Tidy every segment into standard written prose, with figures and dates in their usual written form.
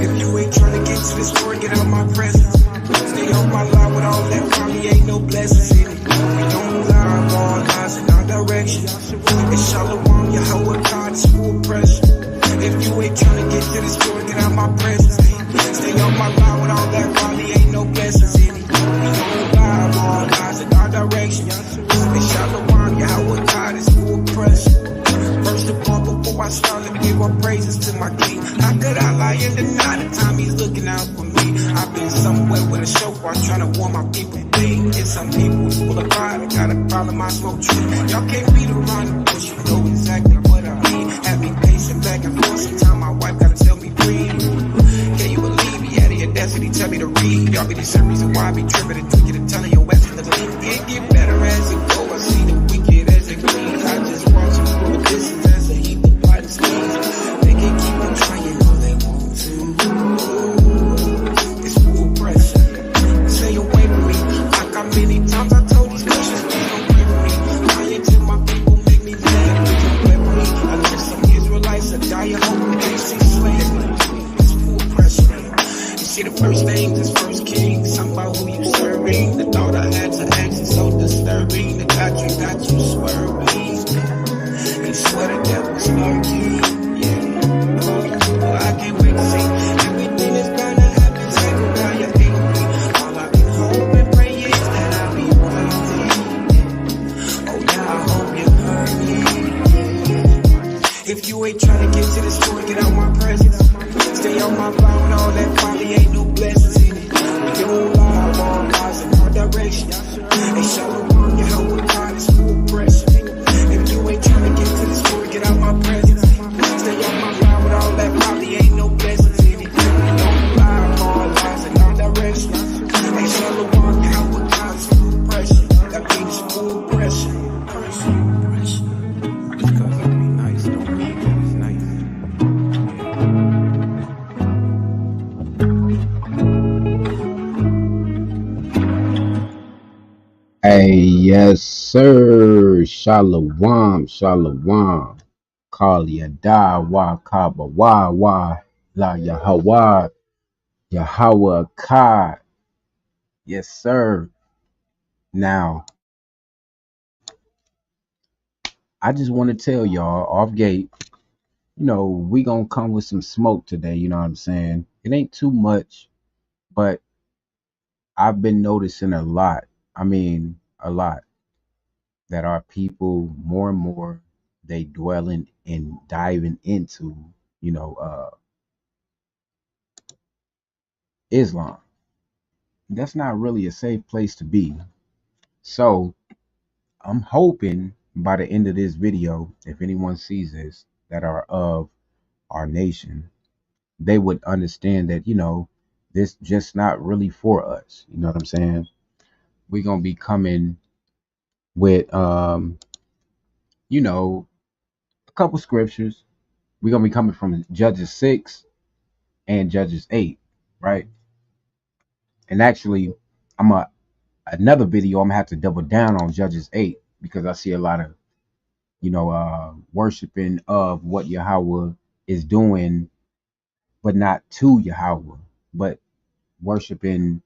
If you ain't tryna get to this story, get out my presence. Stay on my line with all that probably ain't no blessings in it. We don't lie, all lies in our direction. It's Shalom, Yahawah, God is full pressure. If you ain't tryna get to this story, get out my presence. Stay on my line with all that probably ain't no blessings in it. We don't lie, all lies in our direction. It's Shalom, Yahawah, God is full pressure. First of all, before I start, let me give all praises to my king. How could I lie and deny the time he's looking out for me? I've been somewhere with a shofar trying to warn my people clean. And some people full of pride, I gotta follow my smoke tree. Y'all can't beat around the bush, you know exactly what I mean. Have me pacing back and forth, sometimes my wife gotta tell me breathe. Can you believe he had the audacity, tell me to read? Y'all be the same reason why I be tripping and tweaking and telling your ass to leave. It get better as it go, I see the wicked as it cleans. I just watch them from a distance as a heap of blood and stains. They can keep on trying all they want to. It's full pressure. Stay away from me. Like how many times I told these Christians, please don't pray for me. Lying to my people make me mad. Please don't play with me. I know some Israelites are dying hoping they see slavery. It's full pressure. You see the first names is first king. Something about who you serving. The thought I had to ask is so disturbing. The doctrine got you swerving. You swear the devil's lurking. Yeah. Oh, I can't wait to see everything is gonna happen. Zechariah 8:3. All I can hope and pray is that I'll be worthy. Oh yeah, I hope you heard me. If you ain't trying to get to the store, get out my presence. Stay on my line with all that probably ain't no blessings in it. We don't lie, all lies in our direction. Hey, Shalom, Yahawah, God is full pressure. If you ain't trying to get to the store, get out my presence. Stay on my line with all that probably ain't no blessings in it. We don't lie, all lies in our direction. Hey, Shalom, Yahawah, God is full pressure. That means full pressure. Just cause I be nice don't mean that it's nice. Hey, yes, sir. Shalom, shalom. Call Yada, wa kaba, wa la Yahawah, Yahawah Kai. Yes, sir. Now, I just want to tell y'all off gate, we gonna come with some smoke today, you know what I'm saying? It ain't too much, but I've been noticing a lot. A lot that our people more and more they dwelling and diving into, you know, uh Islam. That's not really a safe place to be. So I'm hoping by the end of this video, if anyone sees this that are of our nation, they would understand that, this just not really for us. You know what I'm saying? We're gonna be coming with a couple scriptures. We're gonna be coming from Judges 6 and Judges 8, right? And actually, another video. I'm gonna have to double down on Judges 8 because I see a lot of worshiping of what Yahweh is doing, but not to Yahweh, but worshiping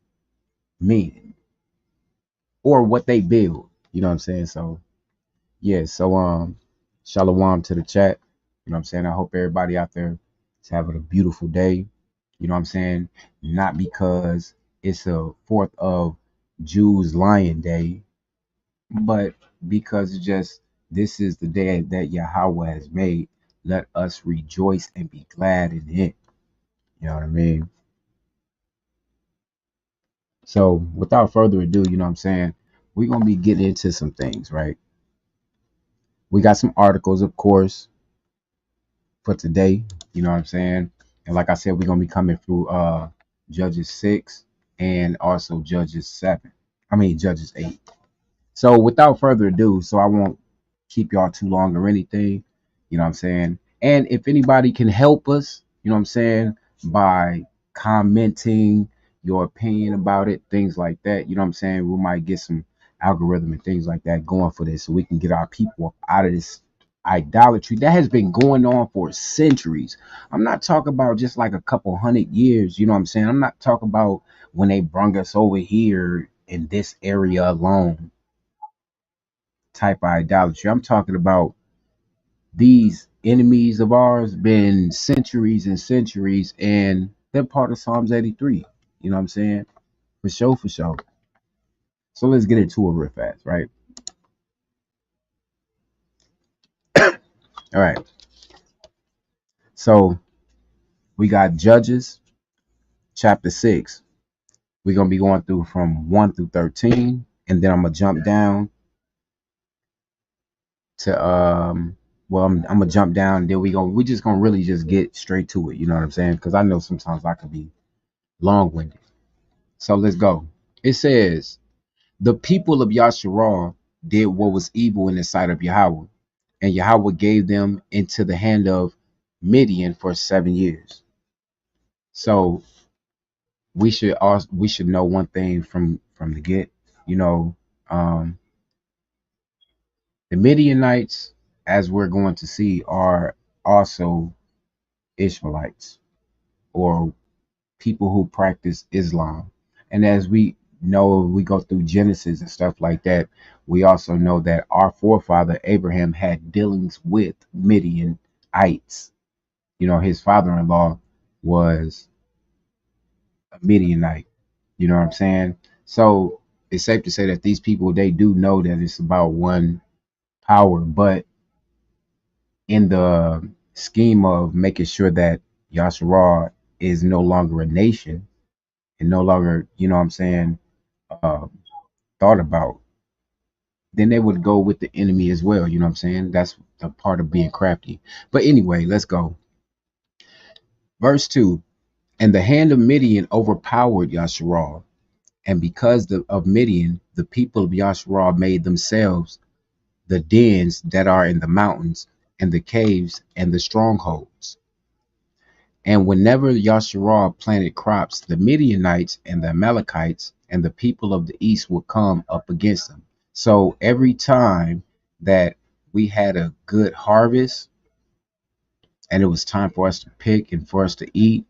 men or what they build. You know what I'm saying? So yeah. So shalom to the chat. You know what I'm saying? I hope everybody out there is having a beautiful day. You know what I'm saying? Not because it's a 4th of Jews Lion Day, but because it's just this is the day that Yahweh has made. Let us rejoice and be glad in it. You know what I mean? So without further ado, you know what I'm saying? We're going to be getting into some things, right? We got some articles, of course, for today. You know what I'm saying? And like I said, we're going to be coming through Judges 6 and also Judges 8. So without further ado, so I won't keep y'all too long or anything, you know what I'm saying? And if anybody can help us, you know what I'm saying, by commenting your opinion about it, things like that, you know what I'm saying? We might get some algorithm and things like that going for this so we can get our people out of this idolatry that has been going on for centuries. I'm not talking about just like a couple hundred years, you know what I'm saying? I'm not talking about when they brung us over here in this area alone type of idolatry. I'm talking about these enemies of ours been centuries and centuries, and they're part of Psalms 83. You know what I'm saying? For sure, for sure. So let's get into it real fast, right? All right. So we got Judges chapter 6. We're gonna be going through from 1 through 13, and then I'm gonna jump down to I'm gonna jump down, then we just gonna really just get straight to it, you know what I'm saying? Because I know sometimes I can be long-winded. So let's go. It says, the people of Yasharal did what was evil in the sight of Yahweh, and Yahweh gave them into the hand of Midian for 7 years. So we should know one thing from the get, you know, um, the Midianites, as we're going to see, are also Ishmaelites or people who practice Islam. And as we know, we go through Genesis and stuff like that, we also know that our forefather Abraham had dealings with Midianites. You know, his father-in-law was a Midianite. You know what I'm saying? So it's safe to say that these people, they do know that it's about one power, but in the scheme of making sure that Yasharal is no longer a nation and no longer, you know what I'm saying, uh, thought about, then they would go with the enemy as well. You know what I'm saying? That's the part of being crafty. But anyway, let's go. Verse 2. And the hand of Midian overpowered Yasharal. And because of Midian, the people of Yasharal made themselves the dens that are in the mountains and the caves and the strongholds. And whenever Yasharal planted crops, the Midianites and the Amalekites and the people of the east would come up against them. So every time that we had a good harvest and it was time for us to pick and for us to eat,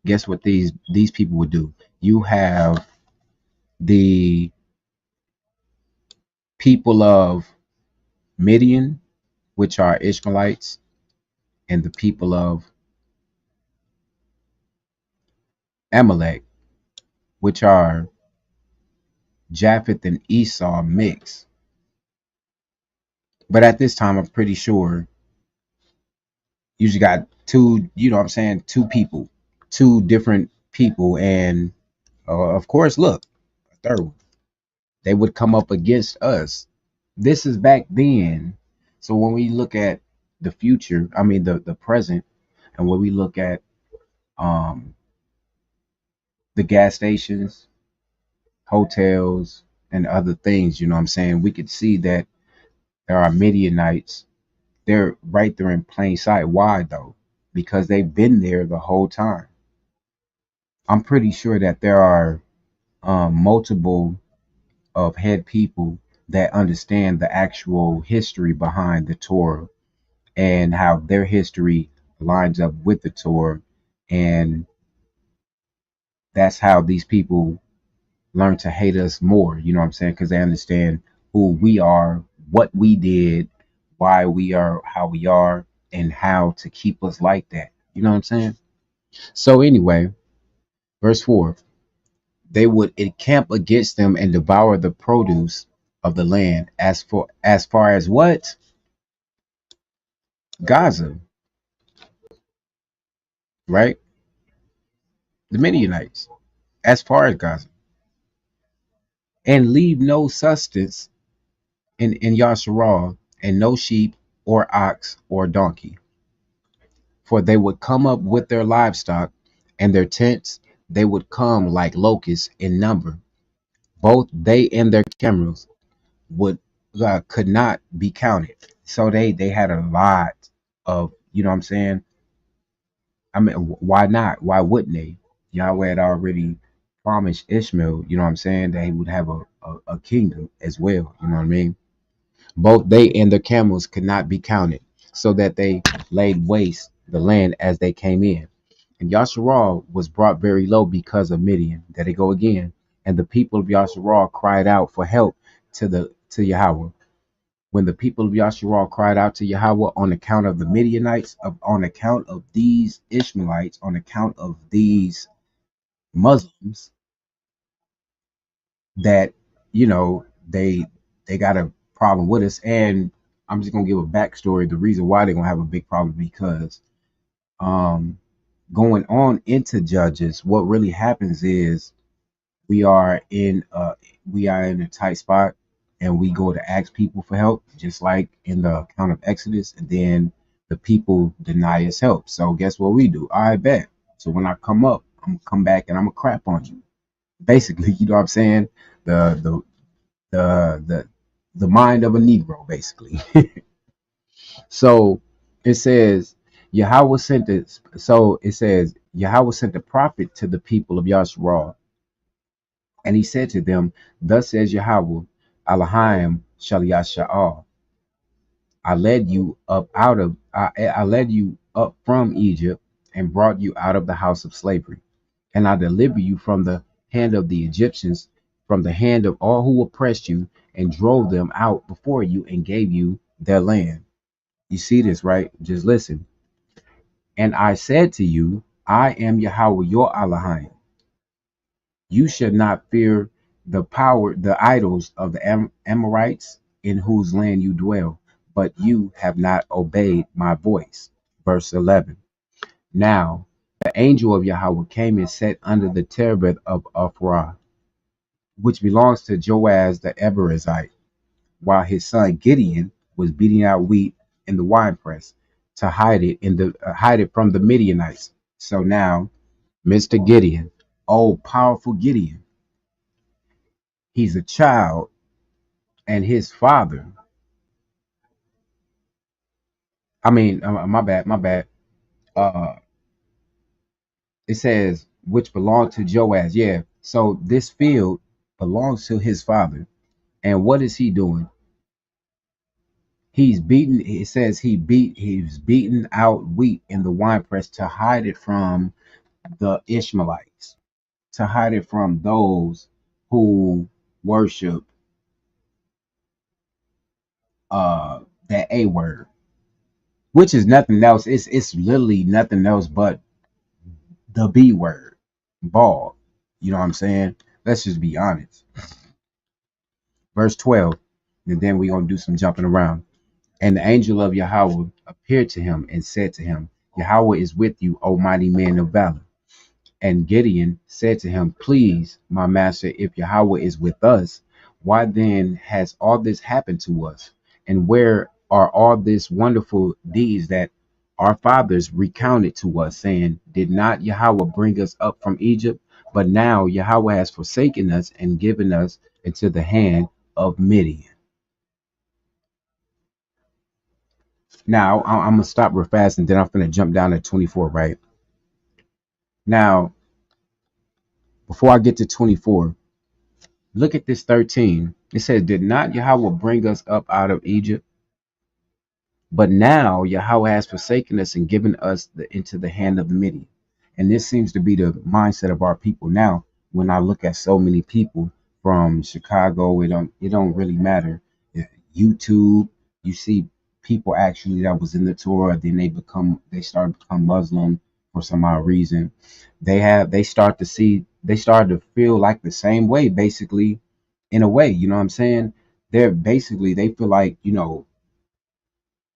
guess what these people would do? You have the people of Midian, which are Ishmaelites, and the people of Amalek, which are Japheth and Esau mixed. But at this time, I'm pretty sure you just got two, you know what I'm saying, two people, two different people. And of course, look, a third one. They would come up against us. This is back then. So when we look at the future, I mean the present, and when we look at um the gas stations, hotels, and other things, you know what I'm saying, we could see that there are Midianites. They're right there in plain sight. Why though? Because they've been there the whole time. I'm pretty sure that there are multiple of head people that understand the actual history behind the Torah and how their history lines up with the Torah. And that's how these people learn to hate us more, you know what I'm saying? Because they understand who we are, what we did, why we are how we are, and how to keep us like that. You know what I'm saying? So, anyway, verse 4, they would encamp against them and devour the produce of the land as far as what? Gaza, right? The Midianites, as far as Gaza, and leave no sustenance in Yasharal, and no sheep or ox or donkey. For they would come up with their livestock and their tents, they would come like locusts in number, both they and their camels, would could not be counted. So they had a lot of, you know what I'm saying? I mean, why not? Why wouldn't they? Yahweh had already promised Ishmael, you know what I'm saying, that he would have a kingdom as well, you know what I mean? Both they and their camels could not be counted, so that they laid waste the land as they came in. And Yasharal was brought very low because of Midian. There they go again. And the people of Yasharal cried out for help to Yahweh. When the people of Yasharal cried out to Yahweh on account of the Midianites, on account of these Ishmaelites, on account of these Muslims, that they got a problem with us. And I'm just gonna give a backstory. The reason why they're gonna have a big problem because um going on into Judges, what really happens is we are in uh we are in a tight spot, and we go to ask people for help, just like in the account of Exodus, and then the people deny us help. So guess what we do? I bet. So when I come up, I'm gonna come back and I'm gonna crap on you. Basically, you know what I'm saying? The the the the the mind of a Negro, basically. So it says Yahweh sent it. So it says Yahweh sent a prophet to the people of Yasharal, and he said to them, "Thus says Yahweh, Elohim Shal Yasha'al. I led you up from Egypt and brought you out of the house of slavery, and I delivered you from the hand of the Egyptians, from the hand of all who oppressed you, and drove them out before you, and gave you their land." You see this, right? Just listen. And I said to you, I am Yahweh your Elohim. You should not fear the idols of the Amorites in whose land you dwell, but you have not obeyed my voice. Verse 11. Now the angel of Yahweh came and sat under the terebinth of Ophrah, which belongs to Joaz the Eberizite, while his son Gideon was beating out wheat in the winepress to hide it from the Midianites. So now, Mr. Gideon, oh powerful Gideon, he's a child, and his father. I mean, my bad. Uh, it says which belonged to Joaz. Yeah. So this field belongs to his father, and what is he doing? He's beaten. It says he's beaten out wheat in the winepress to hide it from the Ishmaelites, to hide it from those who worship that A word, which is nothing else. It's literally nothing else but the B word, ball. You know what I'm saying? Let's just be honest. Verse 12, and then we're gonna do some jumping around. And the angel of Yahweh appeared to him and said to him, Yahweh is with you, O mighty man of valor. And Gideon said to him, Please, my master, if Yahweh is with us, why then has all this happened to us? And where are all these wonderful deeds that our fathers recounted to us, saying, Did not Yahweh bring us up from Egypt? But now Yahweh has forsaken us and given us into the hand of Midian. Now I'm gonna stop real fast, and then I'm gonna jump down to 24, right? Now, before I get to 24, look at this 13. It says, Did not Yahweh bring us up out of Egypt? But now Yahweh has forsaken us and given us into the hand of the Midian. And this seems to be the mindset of our people now. When I look at so many people from Chicago, it don't really matter. YouTube, you see people actually that was in the Torah, then they start to become Muslim for some odd reason. They start to feel like the same way, basically, in a way, you know what I'm saying? They feel like,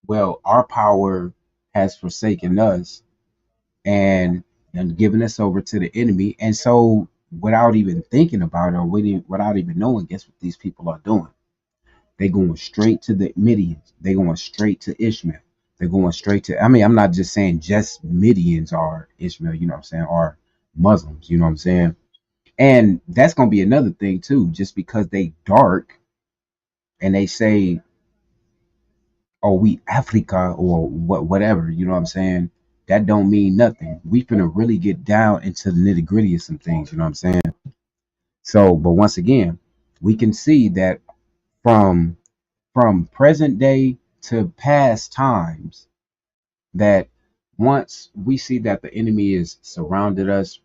well, our power has forsaken us, and given us over to the enemy. And so, without even thinking about it, or without even knowing, guess what these people are doing? They going straight to the Midians. They going straight to Ishmael. They're going straight to. I mean, I'm not just saying just Midians are Ishmael. You know what I'm saying? Are Muslims. You know what I'm saying? And that's going to be another thing too. Just because they dark, and they say, "Oh, we Africa," or whatever. You know what I'm saying? That don't mean nothing. We finna really get down into the nitty gritty of some things. You know what I'm saying? So, but once again, we can see that from present day to past times, that once we see that the enemy is surrounded us,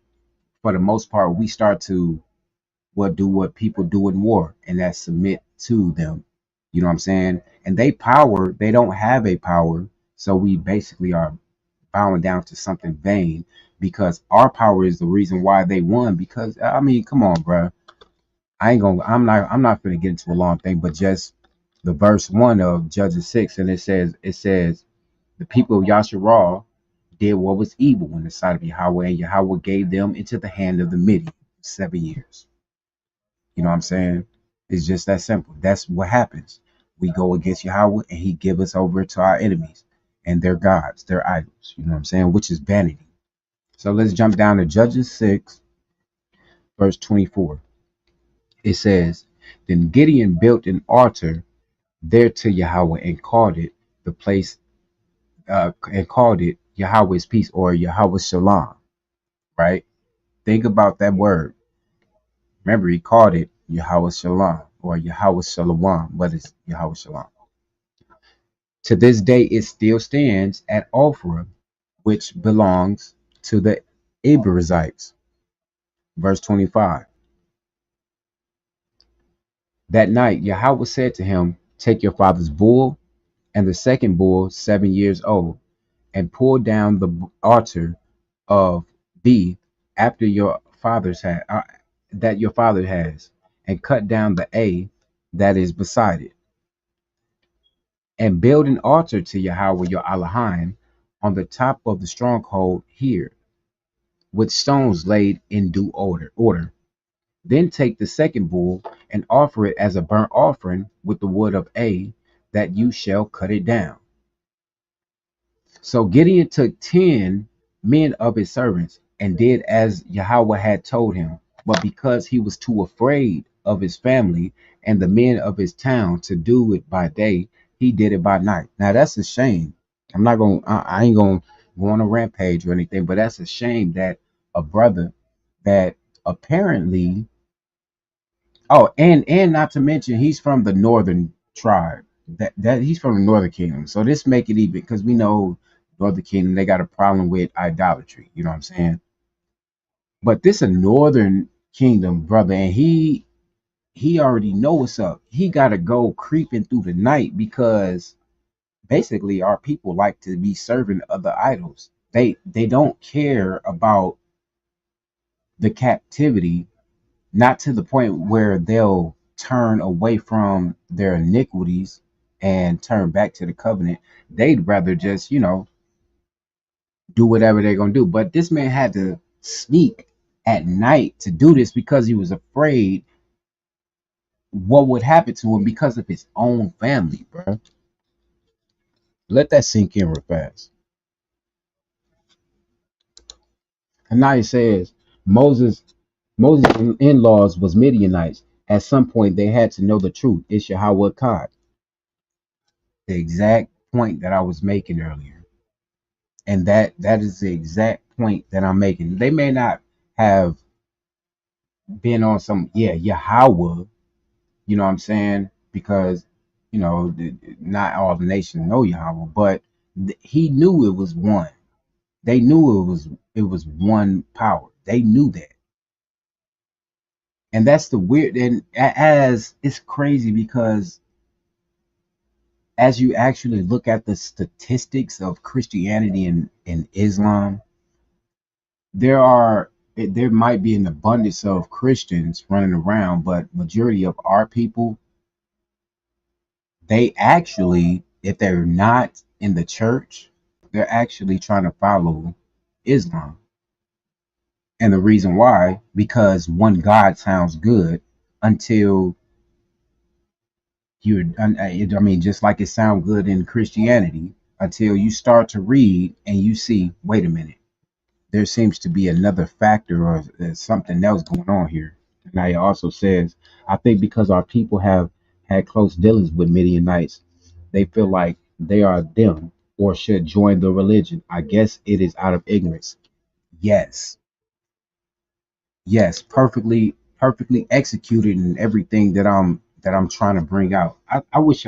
for the most part, we start to do what people do in war, and that's submit to them. You know what I'm saying? And they don't have a power, so we basically are bowing down to something vain, because our power is the reason why they won. Because I mean, come on, bro. I'm not gonna get into a long thing, but just the verse 1 of Judges 6, and it says the people of Yasharal did what was evil in the sight of Yahweh, and Yahweh gave them into the hand of the Midian 7 years. You know what I'm saying? It's just that simple. That's what happens. We go against Yahweh, and he give us over to our enemies and their gods, their idols. You know what I'm saying? Which is vanity. So let's jump down to Judges 6, verse 24. It says, Then Gideon built an altar there to Yahweh, and called it the place and called it Yahweh's peace, or Yahweh Shalom. Right? Think about that word. Remember, he called it Yahweh Shalom, or Yahweh Shalom, but it's Yahweh Shalom. To this day, it still stands at Ophrah, which belongs to the Abiezrites. Verse 25. That night, Yahweh said to him, Take your father's bull and the second bull, 7 years old, and pull down the altar of thee after your father's that your father has, and cut down the A that is beside it, and build an altar to Yahweh your Elohim on the top of the stronghold here, with stones laid in due order. Then take the second bull and offer it as a burnt offering with the wood of A, that you shall cut it down. So Gideon took 10 men of his servants and did as Yahweh had told him. But because he was too afraid of his family and the men of his town to do it by day, he did it by night. Now that's a shame. I ain't gonna go on a rampage or anything, but that's a shame that a brother that apparently, oh, and not to mention, he's from the northern tribe. That he's from the Northern Kingdom. So this make it even, because we know Northern Kingdom, they got a problem with idolatry. You know what I'm saying? But this a Northern Kingdom brother, and he already know what's up. He gotta go creeping through the night, because basically our people like to be serving other idols. They don't care about the captivity, not to the point where they'll turn away from their iniquities and turn back to the covenant. They'd rather just, do whatever they're going to do. But this man had to sneak at night to do this, because he was afraid what would happen to him because of his own family, bro. Let that sink in real fast. And now he says, Moses in-laws was Midianites. At some point, they had to know the truth. It's Yahweh God. The exact point that I was making earlier. And that is the exact point that I'm making. They may not have been on some, Yahweh, you know what I'm saying? Because, not all the nations know Yahweh, but he knew it was one. They knew it was one power. They knew that. And that's the weird, and as it's crazy, because as you actually look at the statistics of Christianity and Islam, there might be an abundance of Christians running around, but majority of our people, they actually, if they're not in the church, they're actually trying to follow Islam. And the reason why, because one God sounds good until I mean, just like it sounds good in Christianity, until you start to read and you see, wait a minute, there seems to be another factor, or something else going on here. Now he also says, I think because our people have had close dealings with Midianites, they feel like they are them or should join the religion. I guess it is out of ignorance. Yes, yes, perfectly executed in everything that I'm trying to bring out. I wish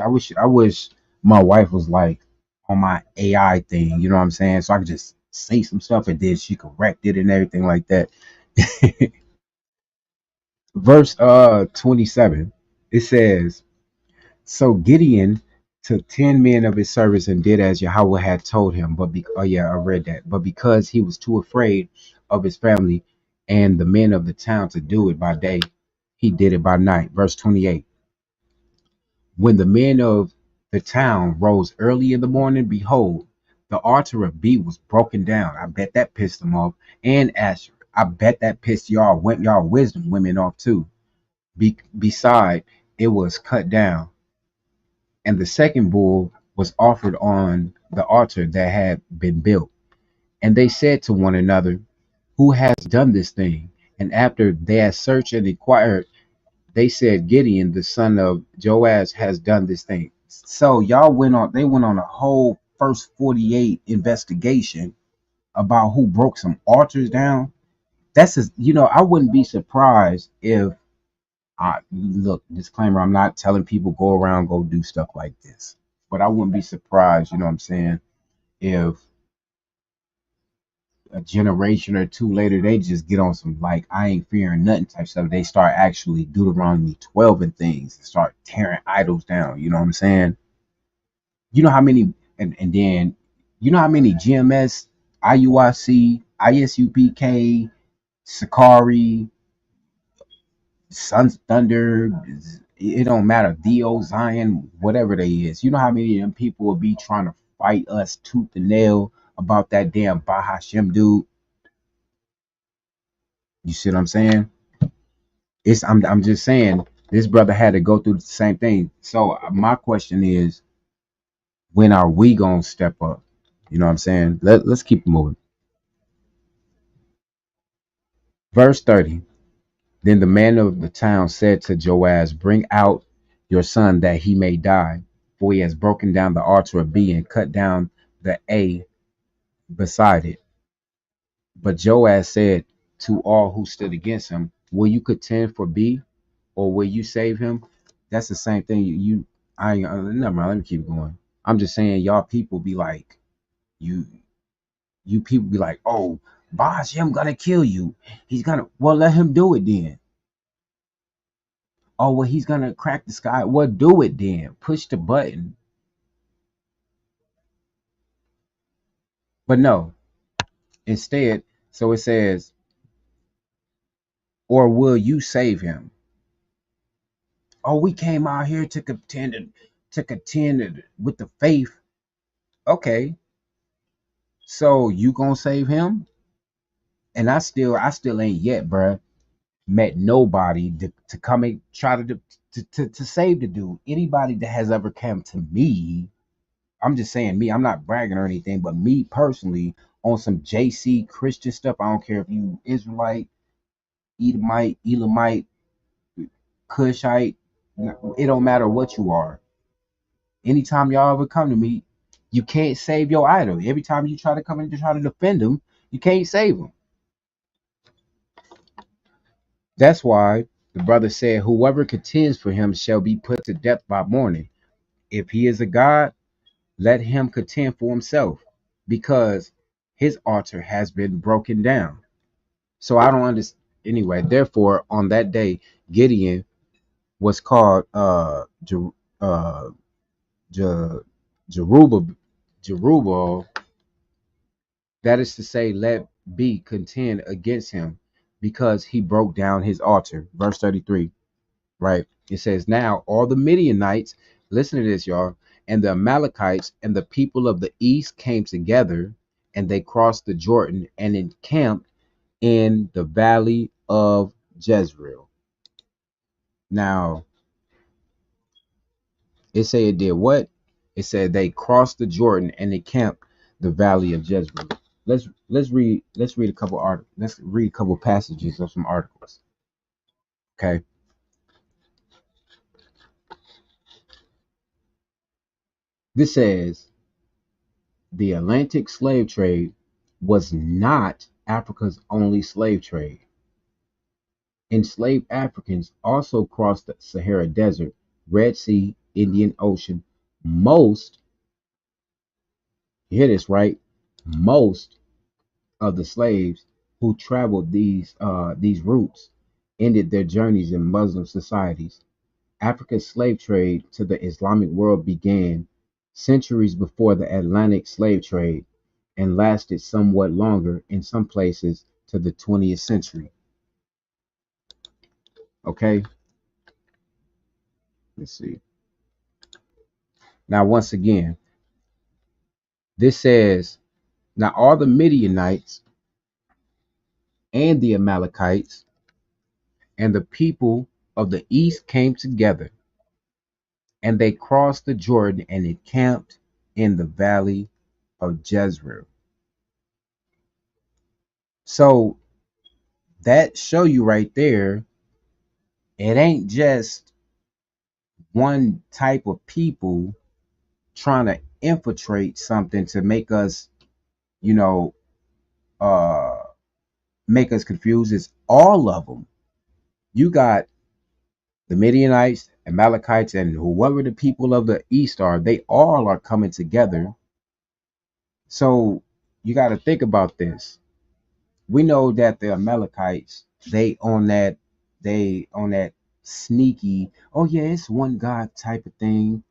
my wife was like on my AI thing, you know what I'm saying? So I could just say some stuff and then she correct it and everything like that. Verse 27, it says, so Gideon took 10 men of his servants and did as Yahweh had told him. Oh yeah, I read that. But because he was too afraid of his family and the men of the town to do it by day, he did it by night. Verse 28. When the men of the town rose early in the morning, behold, the altar of B was broken down. I bet that pissed them off. And Asher. I bet that pissed y'all wisdom women off too. Beside, it was cut down, and the second bull was offered on the altar that had been built. And they said to one another, who has done this thing? And after they had searched and inquired, they said, Gideon, the son of Joash, has done this thing. So they went on a whole first 48 investigation about who broke some altars down. I wouldn't be surprised if look, disclaimer, I'm not telling people go around, go do stuff like this. But I wouldn't be surprised, you know what I'm saying, if a generation or two later they just get on some like I ain't fearing nothing type stuff. They start actually Deuteronomy 12 and things and start tearing idols down, you know what I'm saying? You know how many and then you know how many GMS, IUIC, ISUPK, Sakari, Sons Thunder, it don't matter, Theo, Zion, whatever they is. You know how many of them people will be trying to fight us tooth and nail about that damn Bahashem dude? You see what I'm saying? I'm just saying this brother had to go through the same thing. So my question is, when are we gonna step up? You know what I'm saying? Let's keep moving. Verse 30. Then the man of the town said to Joaz, bring out your son that he may die, for he has broken down the altar of B and cut down the A beside it. But Joaz said to all who stood against him, will you contend for B, or will you save him? That's the same thing. I ain't never mind, let me keep going. I'm just saying, y'all people be like, you you people be like, oh, Boss, him gonna kill you. He's gonna, well, let him do it then. Oh, well, he's gonna crack the sky. Well, do it then. Push the button. But no, instead, so it says, or will you save him? Oh, we came out here to contend with the faith. Okay, so you gonna save him? And I still ain't yet, bruh, met nobody to come and try to save the dude. Anybody that has ever come to me, I'm just saying me, I'm not bragging or anything, but me personally, on some JC Christian stuff, I don't care if you Israelite, Elamite, Cushite, it don't matter what you are. Anytime y'all ever come to me, you can't save your idol. Every time you try to come in to try to defend them, you can't save them. That's why the brother said, whoever contends for him shall be put to death by morning. If he is a god, let him contend for himself, because his altar has been broken down. So I don't understand. Anyway, therefore, on that day, Gideon was called uh, Jer- Jerubbaal, Jerubbaal, that is to say, let B contend against him, because he broke down his altar. Verse 33, right? It says, now all the Midianites, listen to this, y'all, and the Amalekites and the people of the east came together, and they crossed the Jordan and encamped in the valley of Jezreel. Now, it said it did what? It said they crossed the Jordan and encamped the valley of Jezreel. Let's read a couple articles. Let's read a couple passages of some articles. Okay. This says the Atlantic slave trade was not Africa's only slave trade. Enslaved Africans also crossed the Sahara Desert, Red Sea, Indian Ocean. Most, you hear this right? Most of the slaves who traveled these routes ended their journeys in Muslim societies. Africa's slave trade to the Islamic world began centuries before the Atlantic slave trade and lasted somewhat longer in some places to the 20th century. Okay, let's see. Now, once again, this says, now all the Midianites and the Amalekites and the people of the east came together, and they crossed the Jordan and encamped in the valley of Jezreel. So that show you right there, it ain't just one type of people trying to infiltrate something to make us, you know, uh make us confused. It's all of them. You got the Midianites, Amalekites, and whoever the people of the east are, they all are coming together. So you got to think about this. We know that the Amalekites, they on that sneaky, oh yeah, it's one God type of thing,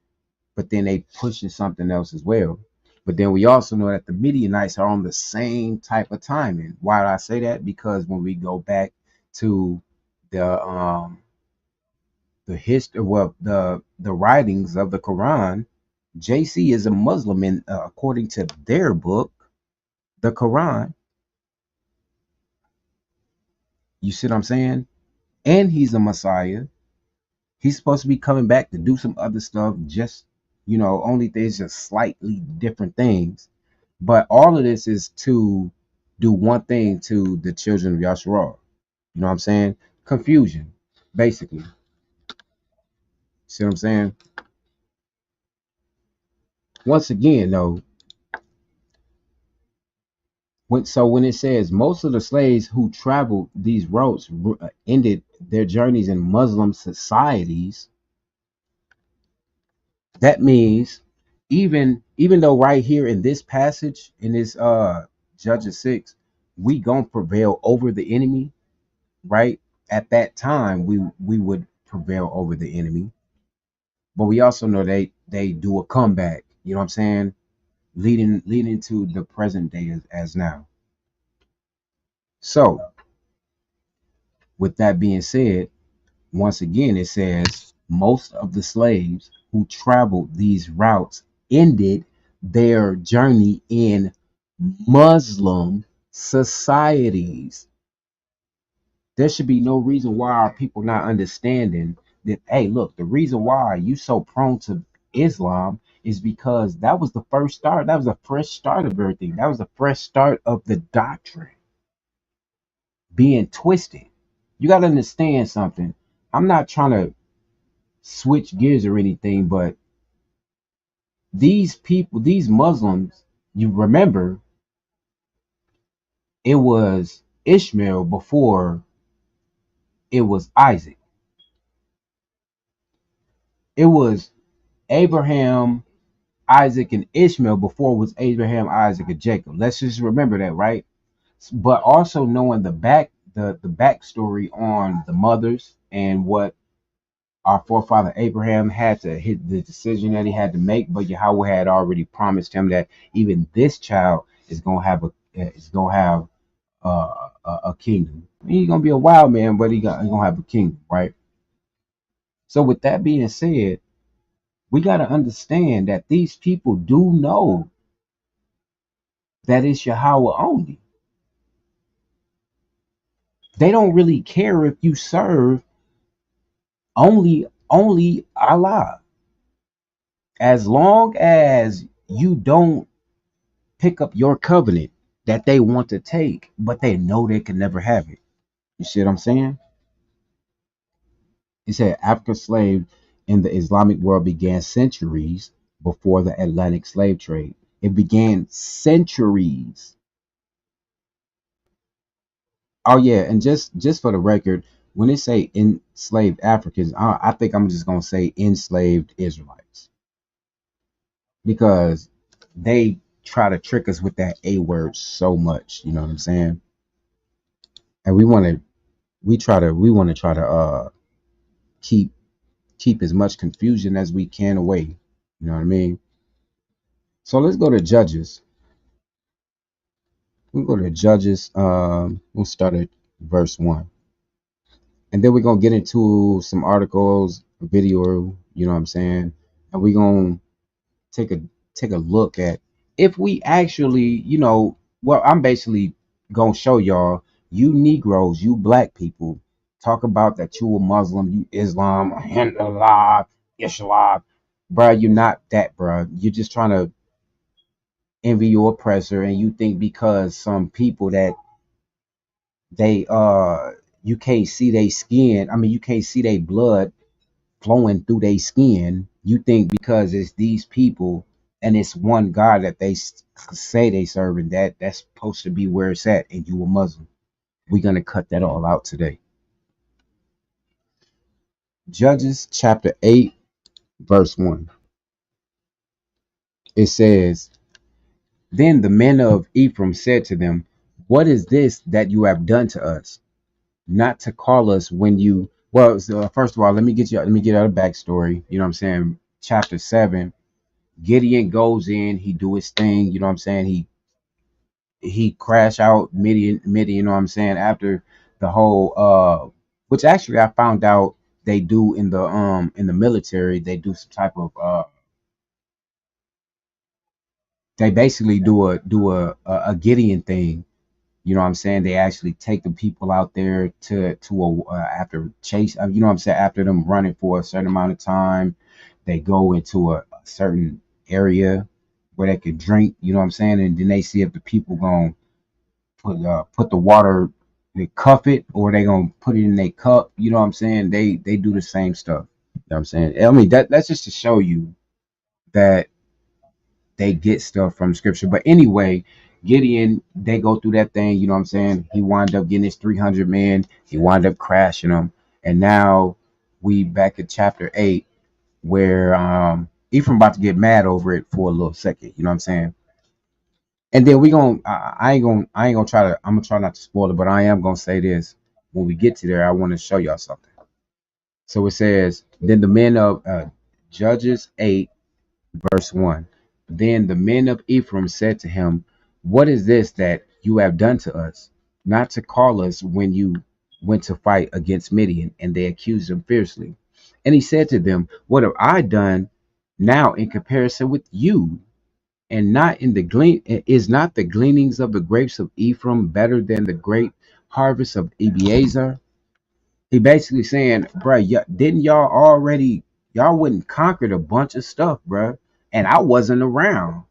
but then they pushing something else as well. But then we also know that the Midianites are on the same type of timing. Why do I say that? Because when we go back to the history, well, the writings of the Quran, JC is a Muslim, and according to their book, the Quran. You see what I'm saying? And he's a Messiah. He's supposed to be coming back to do some other stuff. Just only things, just slightly different things. But all of this is to do one thing to the children of Yahshua. You know what I'm saying? Confusion, basically. See what I'm saying? Once again, though, when it says most of the slaves who traveled these routes ended their journeys in Muslim societies, that means even though right here in this passage, in this Judges 6, we gonna prevail over the enemy, right? At that time, we would prevail over the enemy, but we also know they do a comeback. You know what I'm saying? Leading to the present day as now. So, with that being said, once again, it says most of the slaves who traveled these routes ended their journey in Muslim societies. There should be no reason why our people not understanding that, hey, look, the reason why you so prone to Islam is because that was the first start. That was a fresh start of everything. That was the fresh start of the doctrine being twisted. You got to understand something. I'm not trying to switch gears or anything, but these people, these Muslims, you remember, it was Ishmael before it was Isaac. It was Abraham, Isaac, and Ishmael before it was Abraham, Isaac, and Jacob. Let's just remember that, right? But also knowing the backstory on the mothers and what our forefather Abraham had to hit the decision that he had to make, but Yahweh had already promised him that even this child is gonna have a kingdom. He's gonna be a wild man, but he's gonna have a kingdom, right? So with that being said, we gotta understand that these people do know that it's Yahweh only. They don't really care if you serve only Allah, as long as you don't pick up your covenant that they want to take, but they know they can never have it. You see what I'm saying? He said Africa's slave in the Islamic world began centuries before the Atlantic slave trade. It began centuries. Oh yeah, and just for the record, when they say enslaved Africans, I think I'm just gonna say enslaved Israelites because they try to trick us with that A word so much. You know what I'm saying? And we want to try to keep as much confusion as we can away. You know what I mean? So let's go to Judges. We'll go to Judges. We'll start at verse 1. And then we're gonna get into some articles, video, you know what I'm saying? And we're gonna take a look at if we actually, well, I'm basically gonna show y'all, you Negroes, you black people, talk about that you a Muslim, you Islam, Hindu, Islam, bruh, you're not that, bruh. You're just trying to envy your oppressor, and you think because some people that they you can't see their skin, I mean you can't see their blood flowing through their skin, you think because it's these people and it's one God that they say they serving, that's supposed to be where it's at, and you a Muslim. We're gonna cut that all out today. Judges chapter 8 verse 1. It says, then the men of Ephraim said to them, what is this that you have done to us, not to call us when you, well, so first of all, let me get out a backstory. You know what I'm saying? Chapter 7, Gideon goes in, he do his thing, you know what I'm saying? He crash out Midian, you know what I'm saying, after the whole which actually I found out they do in the military, they do some type of they basically do a Gideon thing. You know what I'm saying? They actually take the people out there to a after chase. You know what I'm saying? After them running for a certain amount of time, they go into a certain area where they could drink. You know what I'm saying? And then they see if the people gonna put the water, they cuff it, or they gonna put it in their cup. You know what I'm saying? They do the same stuff. You know what I'm saying? I mean that's just to show you that they get stuff from scripture. But anyway, Gideon, they go through that thing, you know what I'm saying? He wound up getting his 300 men, he wound up crashing them. And now we back at chapter 8 where Ephraim about to get mad over it for a little second, you know what I'm saying? And then we going to I ain't gonna try to, I'm gonna try not to spoil it, but I am gonna say this. When we get to there, I want to show y'all something. So it says, then the men of Judges 8 verse 1. Then the men of Ephraim said to him, what is this that you have done to us, not to call us when you went to fight against Midian? And they accused him fiercely. And he said to them, what have I done now in comparison with you? And not in the is not the gleanings of the grapes of Ephraim better than the great harvest of Ebiezer? He basically saying, bruh, didn't y'all already, y'all wouldn't conquered a bunch of stuff, bruh, and I wasn't around.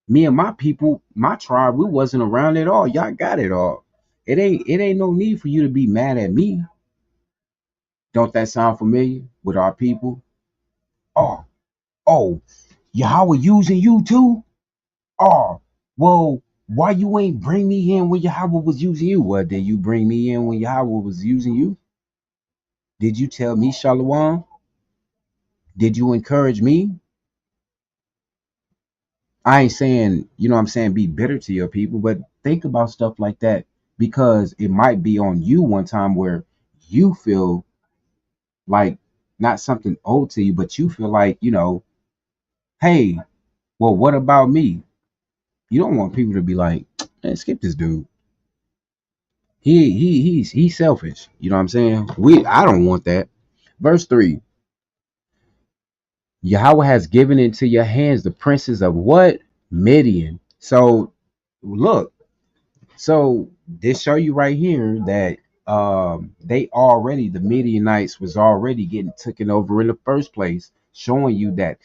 Me and my people, my tribe, we wasn't around at all. Y'all got it all. It ain't no need for you to be mad at me. Don't that sound familiar with our people? Oh, oh, Yahweh using you too? Oh, well, why you ain't bring me in when Yahweh was using you? Well, did you bring me in when Yahweh was using you? Did you tell me Shalom? Did you encourage me? I ain't saying, you know what I'm saying, be bitter to your people, but think about stuff like that because it might be on you one time where you feel like not something owed to you, but you feel like, hey, well, what about me? You don't want people to be like, man, skip this dude. He's selfish. You know what I'm saying? I don't want that. Verse 3. Yahweh has given into your hands the princes of what? Midian. So look, so this show you right here that they already, the Midianites was already getting taken over in the first place, showing you that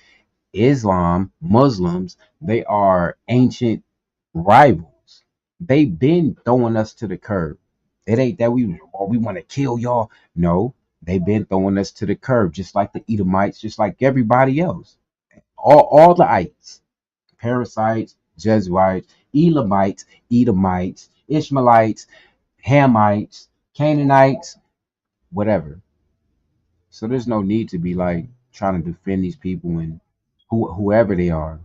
Islam, Muslims, they are ancient rivals. They've been throwing us to the curb. It ain't that we want to kill y'all. No, they've been throwing us to the curb, just like the Edomites, just like everybody else. all the ites, Parasites, Jesuites, Elamites, Edomites, Ishmaelites, Hamites, Canaanites, whatever. So there's no need to be like trying to defend these people and whoever they are.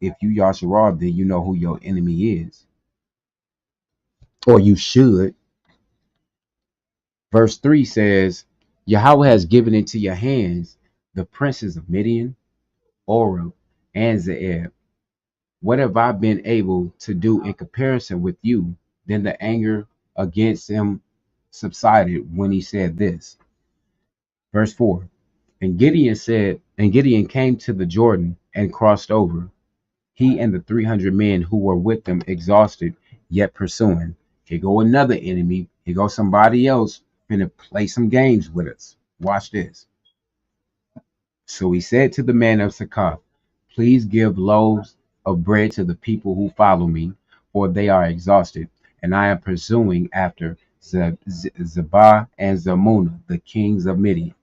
If you Yasharal, then you know who your enemy is, or you should. Verse 3 says, Yahweh has given into your hands the princes of Midian, Oreb, and Zeeb. What have I been able to do in comparison with you? Then the anger against him subsided when he said this. Verse 4. And Gideon came to the Jordan and crossed over, he and the 300 men who were with him, exhausted, yet pursuing. Here go another enemy. Here go somebody else finna play some games with us. Watch this. So he said to the man of Succoth, please give loaves of bread to the people who follow me, for they are exhausted, and I am pursuing after Zebah and Zalmunna, the kings of Midian.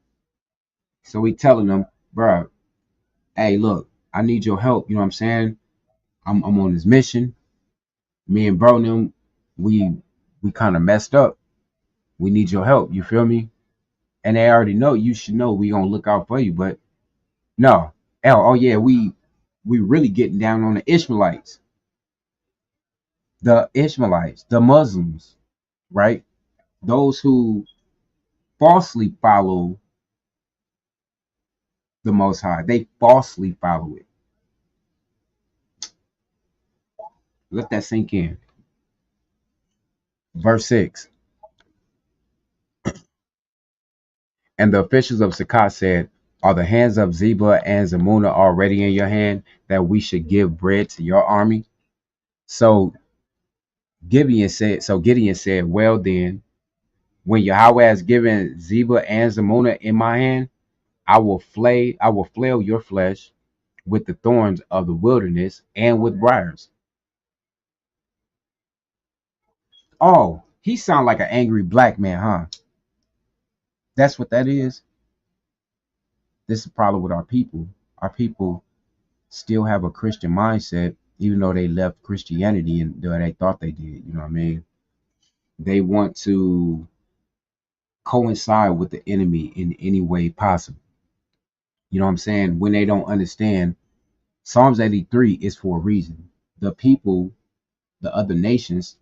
So he telling them, bro, hey, look, I need your help. You know what I'm saying? I'm on this mission. Me and bro them, we we kind of messed up. We need your help. You feel me? And they already know. You should know we gonna look out for you. But no, oh yeah, we really getting down on the Ishmaelites, the Muslims, right? Those who falsely follow the Most High. They falsely follow it. Let that sink in. Verse 6. And the officials of Sukkot said, are the hands of Zebah and Zalmunna already in your hand that we should give bread to your army? So Gideon said, well then, when Yahweh has given Zebah and Zalmunna in my hand, I will flail your flesh with the thorns of the wilderness and with briars. Oh, he sound like an angry black man, huh? That's what that is. This is a problem with our people. Our people still have a Christian mindset, even though they left Christianity and they thought they did. You know what I mean? They want to coincide with the enemy in any way possible. You know what I'm saying? When they don't understand, Psalms 83 is for a reason. The people, the other nations,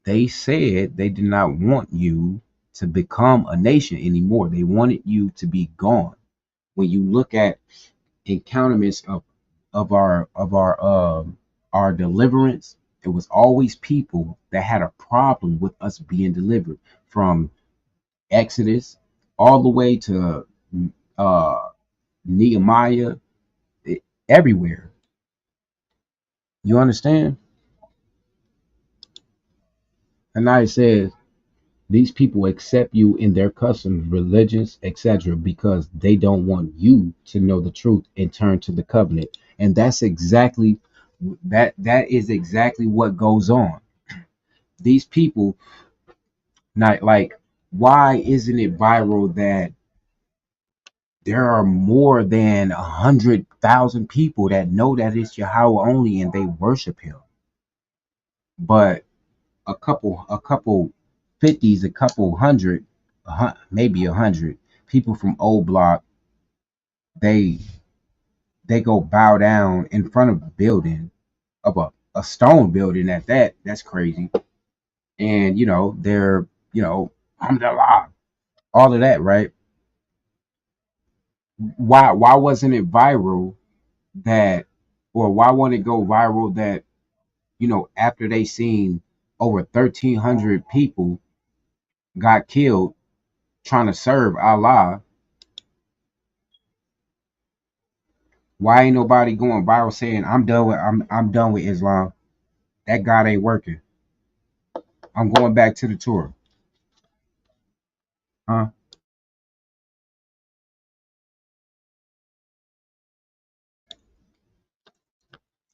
they said they did not want you to become a nation anymore. They wanted you to be gone. When you look at encounterments of our deliverance, it was always people that had a problem with us being delivered, from Exodus all the way to uh Nehemiah, everywhere. You understand? And I said these people accept you in their customs, religions, etc., because they don't want you to know the truth and turn to the covenant. And that is exactly what goes on. These people, not like, why isn't it viral that there are more than 100,000 people that know that it's Yahweh only and they worship him? But a couple 50s, a couple hundred, maybe 100 people from old block, they they go bow down in front of a building, of a stone building at that. That's crazy. And they're, alhamdulillah, all of that, right? Why wasn't it viral that, or why won't it go viral that, after they seen over 1,300 people got killed trying to serve Allah, why ain't nobody going viral saying I'm done with Islam? That God ain't working. I'm going back to the Torah. Huh?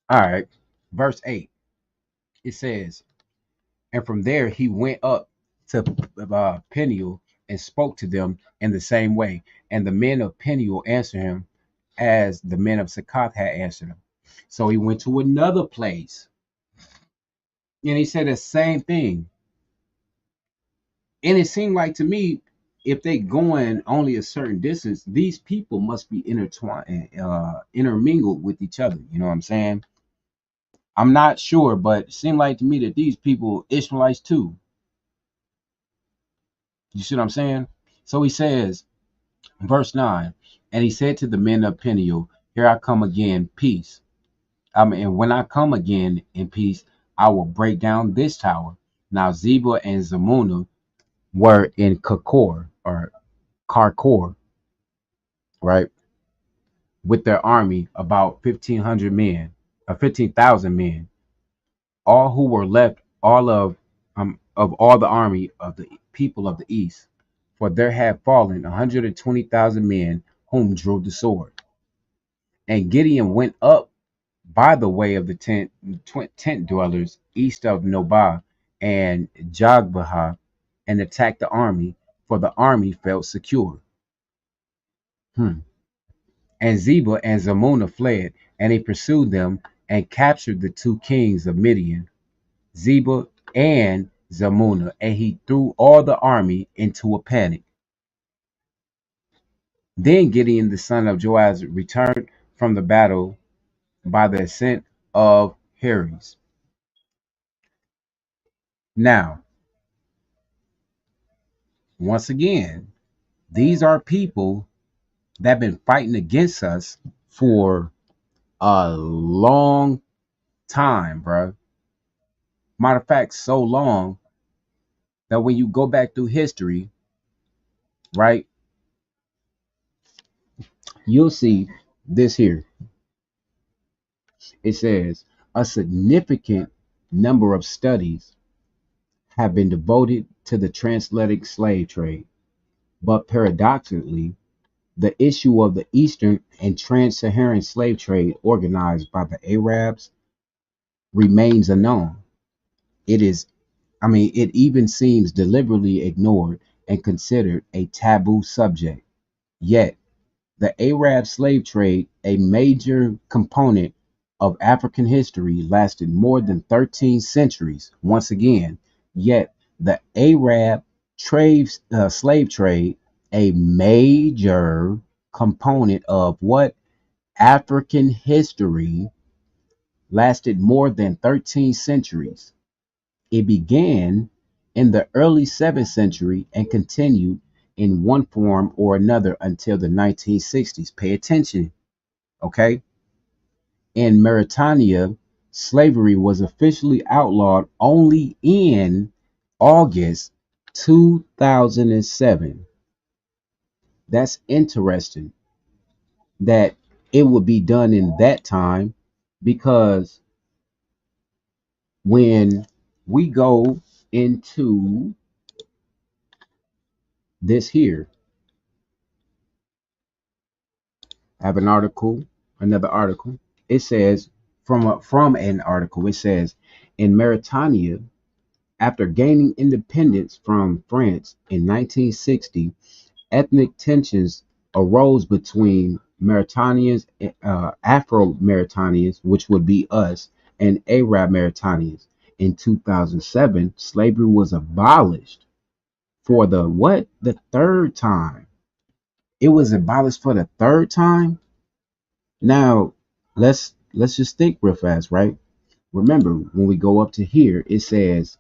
All right. Verse 8. It says, and from there he went up to Peniel and spoke to them in the same way. And the men of Peniel answered him, as the men of Succoth had answered him. So he went to another place and he said the same thing. And it seemed like to me, if they going only a certain distance, these people must be intertwined, intermingled with each other. You know what I'm saying? I'm not sure, but it seemed like to me that these people Ishmaelites too. You see what I'm saying? So he says, verse 9, and he said to the men of Peniel, here I come again, peace. And when I come again in peace, I will break down this tower. Now Zebah and Zalmunna were in Kakor or Karkor, right, with their army about 1,500 men, or 15,000 men, all who were left, all of all the army of the people of the east, for there had fallen 120,000 men whom drew the sword. And Gideon went up by the way of the tent dwellers east of Nobah and Jogbehah, and attacked the army, for the army felt secure. Hmm. And Zebah and Zalmunna fled, and he pursued them and captured the two kings of Midian, Zebah and Zalmunna, and he threw all the army into a panic. Then Gideon the son of Joash returned from the battle by the ascent of Heres. Now, once again, these are people that have been fighting against us for a long time, bro. Matter of fact, so long that when you go back through history, right, you'll see this here. It says a significant number of studies have been devoted to the transatlantic slave trade, but paradoxically, the issue of the Eastern and Trans-Saharan slave trade organized by the Arabs remains unknown. It is, it even seems deliberately ignored and considered a taboo subject. Yet, the Arab slave trade, a major component of African history, lasted more than 13 centuries. Once again, yet the Arab slave trade, a major component of what African history, lasted more than 13 centuries. It began in the early 7th century and continued in one form or another until the 1960s. Pay attention, okay? In Mauritania, slavery was officially outlawed only in August 2007. That's interesting that it would be done in that time, because when we go into this here, I have another article. It says from an article. It says in Mauritania, after gaining independence from France in 1960, ethnic tensions arose between Mauritanians, Afro-Mauritanians, which would be us, and Arab Mauritanians. In 2007, slavery was abolished for the what? The third time. It was abolished for the third time. Now, let's just think real fast, right? Remember, when we go up to here, it says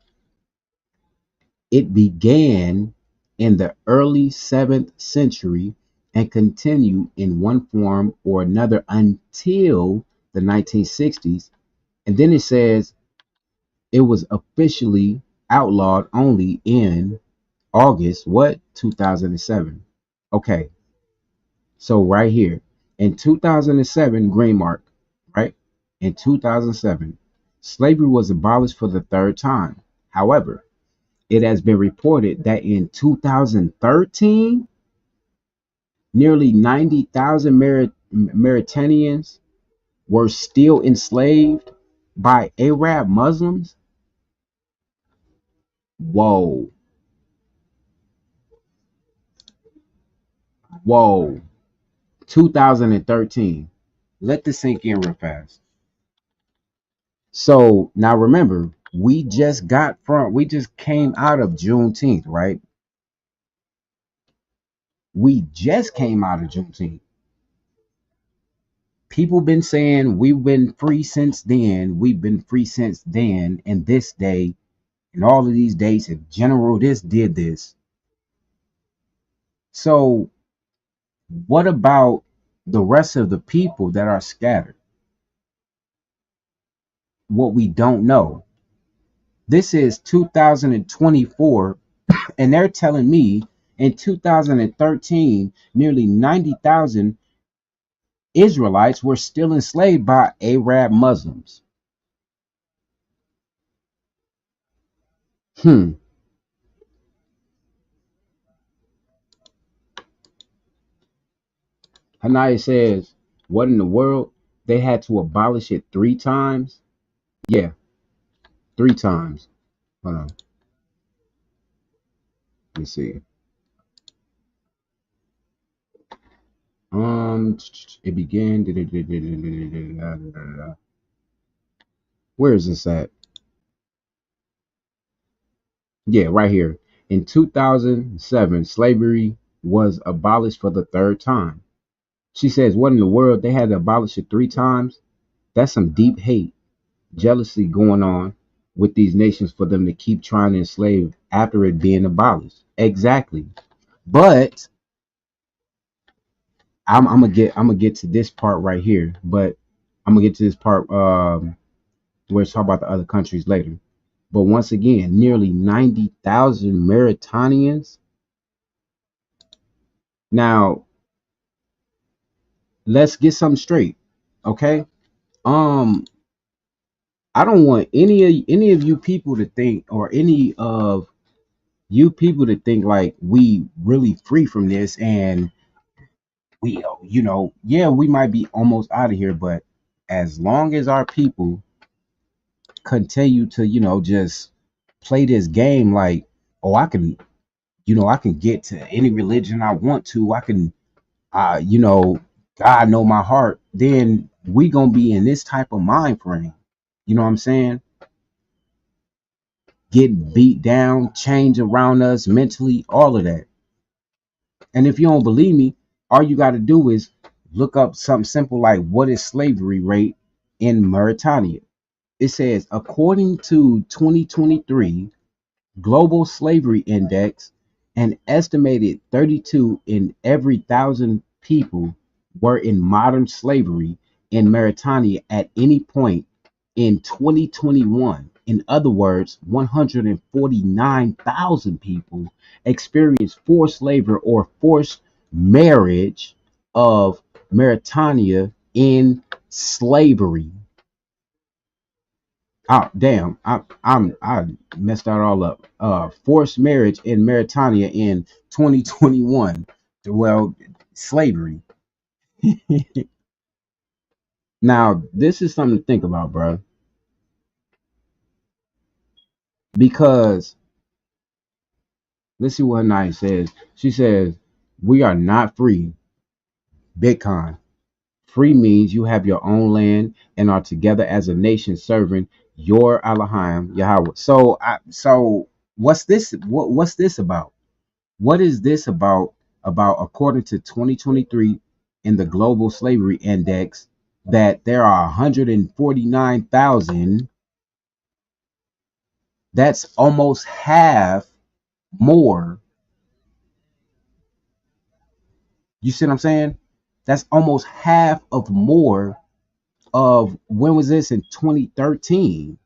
it began in the early 7th century and continued in one form or another until the 1960s. And then it says it was officially outlawed only in August, what? 2007. Okay, so right here in 2007, green mark, right? In 2007, slavery was abolished for the third time. However, it has been reported that in 2013, nearly 90,000 Mauritanians were still enslaved by Arab Muslims. Whoa, whoa. 2013. Let this sink in real fast. So now remember, we just came out of Juneteenth, right? We just came out of Juneteenth. People been saying we've been free since then. We've been free since then, and this day, and all of these days, if General this did this. So what about the rest of the people that are scattered? What we don't know. This is 2024, and they're telling me in 2013, nearly 90,000 Israelites were still enslaved by Arab Muslims. Hmm. Hanaya says, what in the world? They had to abolish it 3 times? Yeah, 3 times. Hold on. Let me see. It began. Where is this at? Yeah, right here. In 2007, slavery was abolished for the 3rd time. She says, what in the world? They had to abolish it 3 times? That's some deep hate, jealousy going on with these nations for them to keep trying to enslave after it being abolished. Exactly. But I'm gonna get to this part right here. But I'm gonna get to this part where it's talk about the other countries later. But once again, nearly 90,000 Mauritanians. Now, let's get something straight, okay? Um, I don't want any of you people to think, or any of you people to think like we really free from this, and we, yeah, we might be almost out of here, but as long as our people continue to, just play this game like, oh, I can get to any religion I want to, I can, uh, you know, God know my heart, then we gonna be in this type of mind frame. You know what I'm saying? Getting beat down, change around us mentally, all of that. And if you don't believe me, all you got to do is look up something simple like what is slavery rate in Mauritania. It says according to 2023 Global Slavery Index, an estimated 32 in every 1,000 people were in modern slavery in Mauritania at any point in 2021. In other words, 149,000 people experienced forced labor or forced marriage of Mauritania in slavery. Oh damn! I messed that all up. Forced marriage in Mauritania in 2021. Well, slavery. Now this is something to think about, bro. Because let's see what Naya says. She says we are not free. Bitcoin. Free means you have your own land and are together as a nation serving your Elohim Yahweh. So what's this? What's this about? What is this about? About according to 2023 in the Global Slavery Index, that there are 149,000. That's almost half more. You see what I'm saying? That's almost half of more of when was this in 2013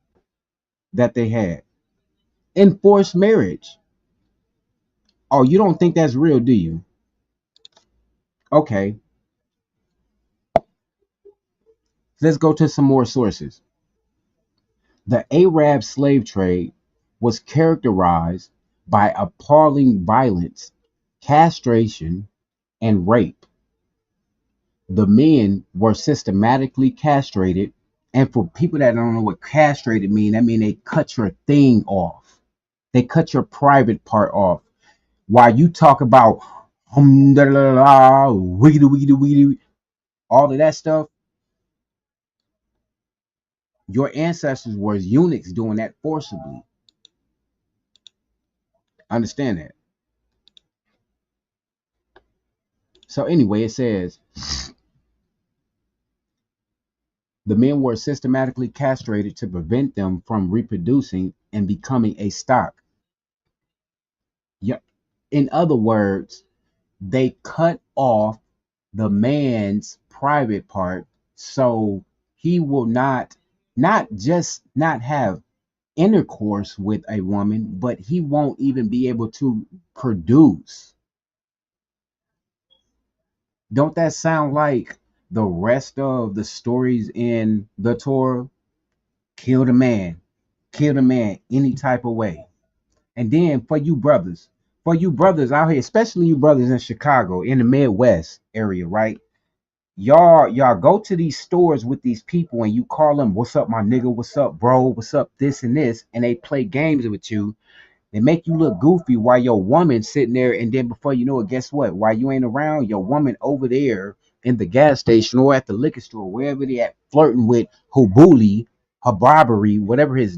that they had enforced marriage. Oh, you don't think that's real, do you? Okay, let's go to some more sources. The Arab slave trade was characterized by appalling violence, castration, and rape. The men were systematically castrated, and for people that don't know what castrated mean, that mean they cut your thing off. They cut your private part off. While you talk about da, da, da, da, wiggity, wiggity, wiggity, all of that stuff. Your ancestors were eunuchs doing that forcibly. Understand that. So anyway, it says the men were systematically castrated to prevent them from reproducing and becoming a stock. Yeah. In other words, they cut off the man's private part so he will not just not have intercourse with a woman, but he won't even be able to produce. Don't that sound like the rest of the stories in the Torah? Kill the man, kill the man any type of way. And then for you brothers out here, especially you brothers in Chicago, in the Midwest area, right? Y'all go to these stores with these people and you call them, "What's up, my nigga? What's up, bro? What's up, this and this?" And they play games with you. They make you look goofy while your woman sitting there, and then before you know it, guess what? While you ain't around, your woman over there in the gas station or at the liquor store, wherever they at, flirting with Hubuli, Habarbari, whatever his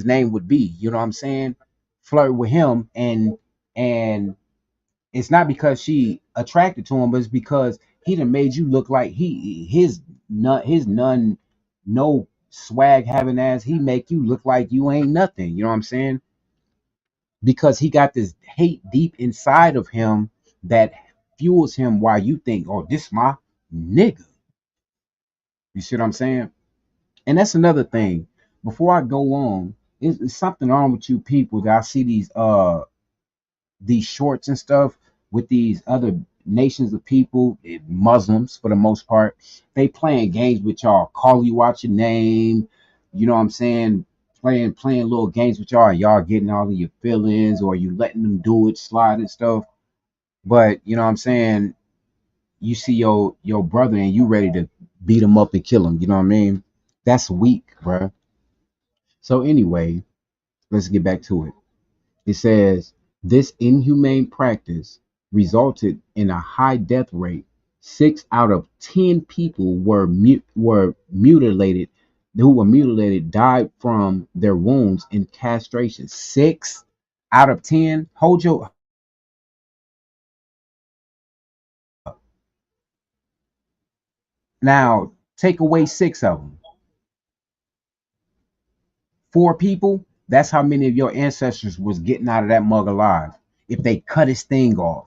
name would be. You know what I'm saying? Flirt with him, and it's not because she attracted to him, but it's because he done made you look like his none no swag having ass. He make you look like you ain't nothing. You know what I'm saying? Because he got this hate deep inside of him that fuels him while you think, "Oh, this my nigga." You see what I'm saying? And that's another thing. Before I go on, it's something wrong with you people that I see these shorts and stuff with these other nations of people, Muslims for the most part. They playing games with y'all, call you out your name. You know what I'm saying? Playing little games with y'all, and y'all getting all of your feelings, or you letting them do it, slide and stuff. But you know what I'm saying? You see your brother and you ready to beat him up and kill him. You know what I mean? That's weak, bruh. So anyway, let's get back to it. It says this inhumane practice resulted in a high death rate. 6 out of 10 people were mutilated, who were mutilated died from their wounds in castration. 6 out of 10. Hold your now. Take away 6 of them. 4 people. That's how many of your ancestors was getting out of that mug alive if they cut his thing off.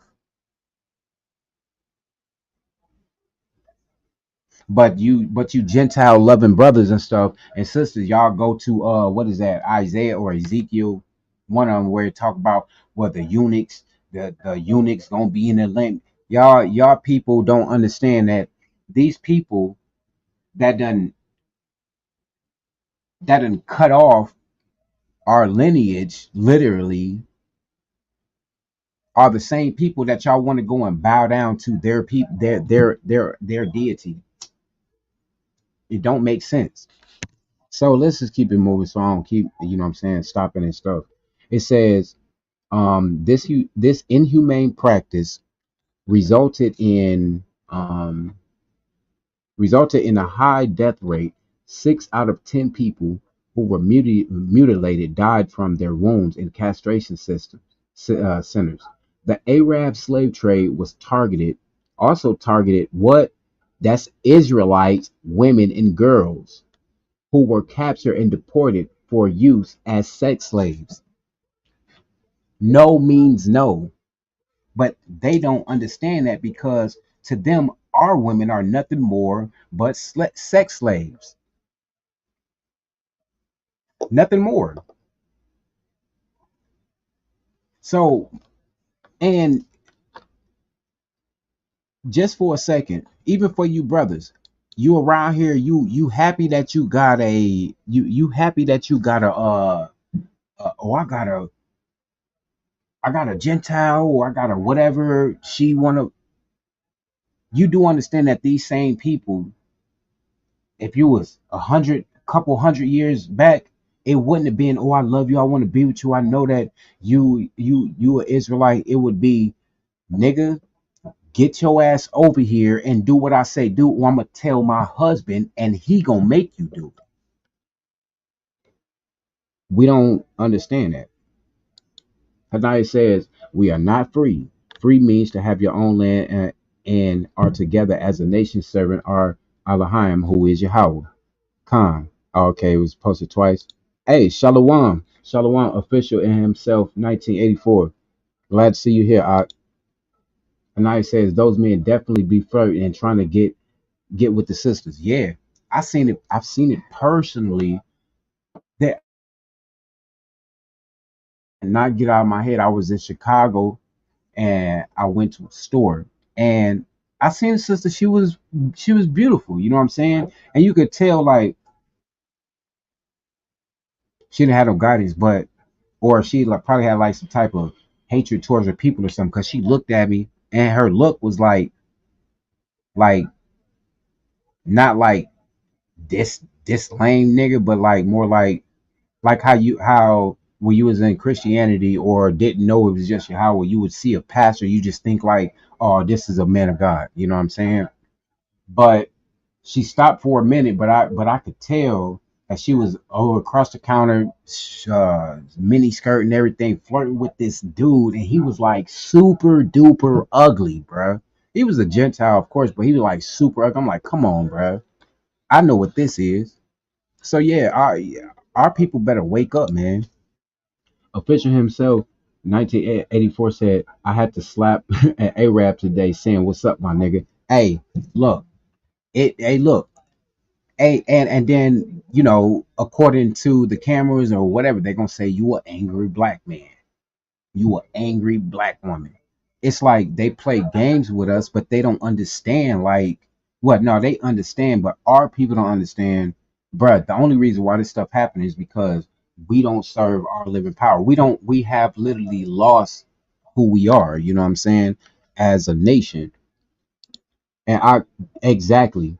But you Gentile loving brothers and stuff and sisters, y'all go to what is that, Isaiah or Ezekiel, one of them, where it talk about what the eunuchs gonna be in the land. Y'all people don't understand that these people that done cut off our lineage literally are the same people that y'all want to go and bow down to their people, their deity. It don't make sense. So let's just keep it moving so I don't keep, you know what I'm saying, stopping and stuff. It says this inhumane practice resulted in um, resulted in a high death rate. 6 out of 10 people who were mutilated died from their wounds in castration centers. The Arab slave trade was targeted what? That's Israelites, women, and girls who were captured and deported for use as sex slaves. No means no, but they don't understand that because to them, our women are nothing more but sex slaves, nothing more. So, and just for a second, even for you brothers, you around here, you happy that you got you happy that you got oh, I got a Gentile, or I got a whatever she wanna. You do understand that these same people, if you was couple hundred years back, It wouldn't have been, oh, I love you, I want to be with you, I know that you an Israelite. It would be, nigga, get your ass over here and do what I say do, or I'm gonna tell my husband and he gonna make you do it. We don't understand that. Hadai says we are not free. Free means to have your own land, and are together as a nation serving our Elohim, who is Yahweh. Khan. Okay, it was posted twice. Hey, Shalom. Shalom official in himself, 1984. Glad to see you here. Anaya says those men definitely be flirting and trying to get with the sisters. Yeah, I seen it. I've seen it personally. That not get out of my head. I was in Chicago and I went to a store and I seen a sister. She was beautiful. You know what I'm saying? And you could tell like she didn't have no guidance, but or she like probably had like some type of hatred towards her people or something. Because she looked at me and her look was like not like this lame nigga, but like more like how when you was in Christianity or didn't know it was just Yahweh, you would see a pastor, you just think like, oh, this is a man of God. You know what I'm saying? But she stopped for a minute, but I could tell that she was over across the counter, mini skirt and everything, flirting with this dude, and he was like super duper ugly, bruh. He was a Gentile, of course, but he was like super ugly. I'm like, come on, bruh. I know what this is. So yeah, our people better wake up, man. Official himself, 1984 said, I had to slap an Arab today saying, what's up, my nigga? Hey, look, look, hey, and then, according to the cameras or whatever, they're gonna say you an angry black man. You an angry black woman. It's like they play games with us, but they don't understand. Like, what? No, they understand, but our people don't understand, bruh. The only reason why this stuff happened is because we don't serve our living power. We have literally lost who we are, you know what I'm saying, as a nation. And exactly,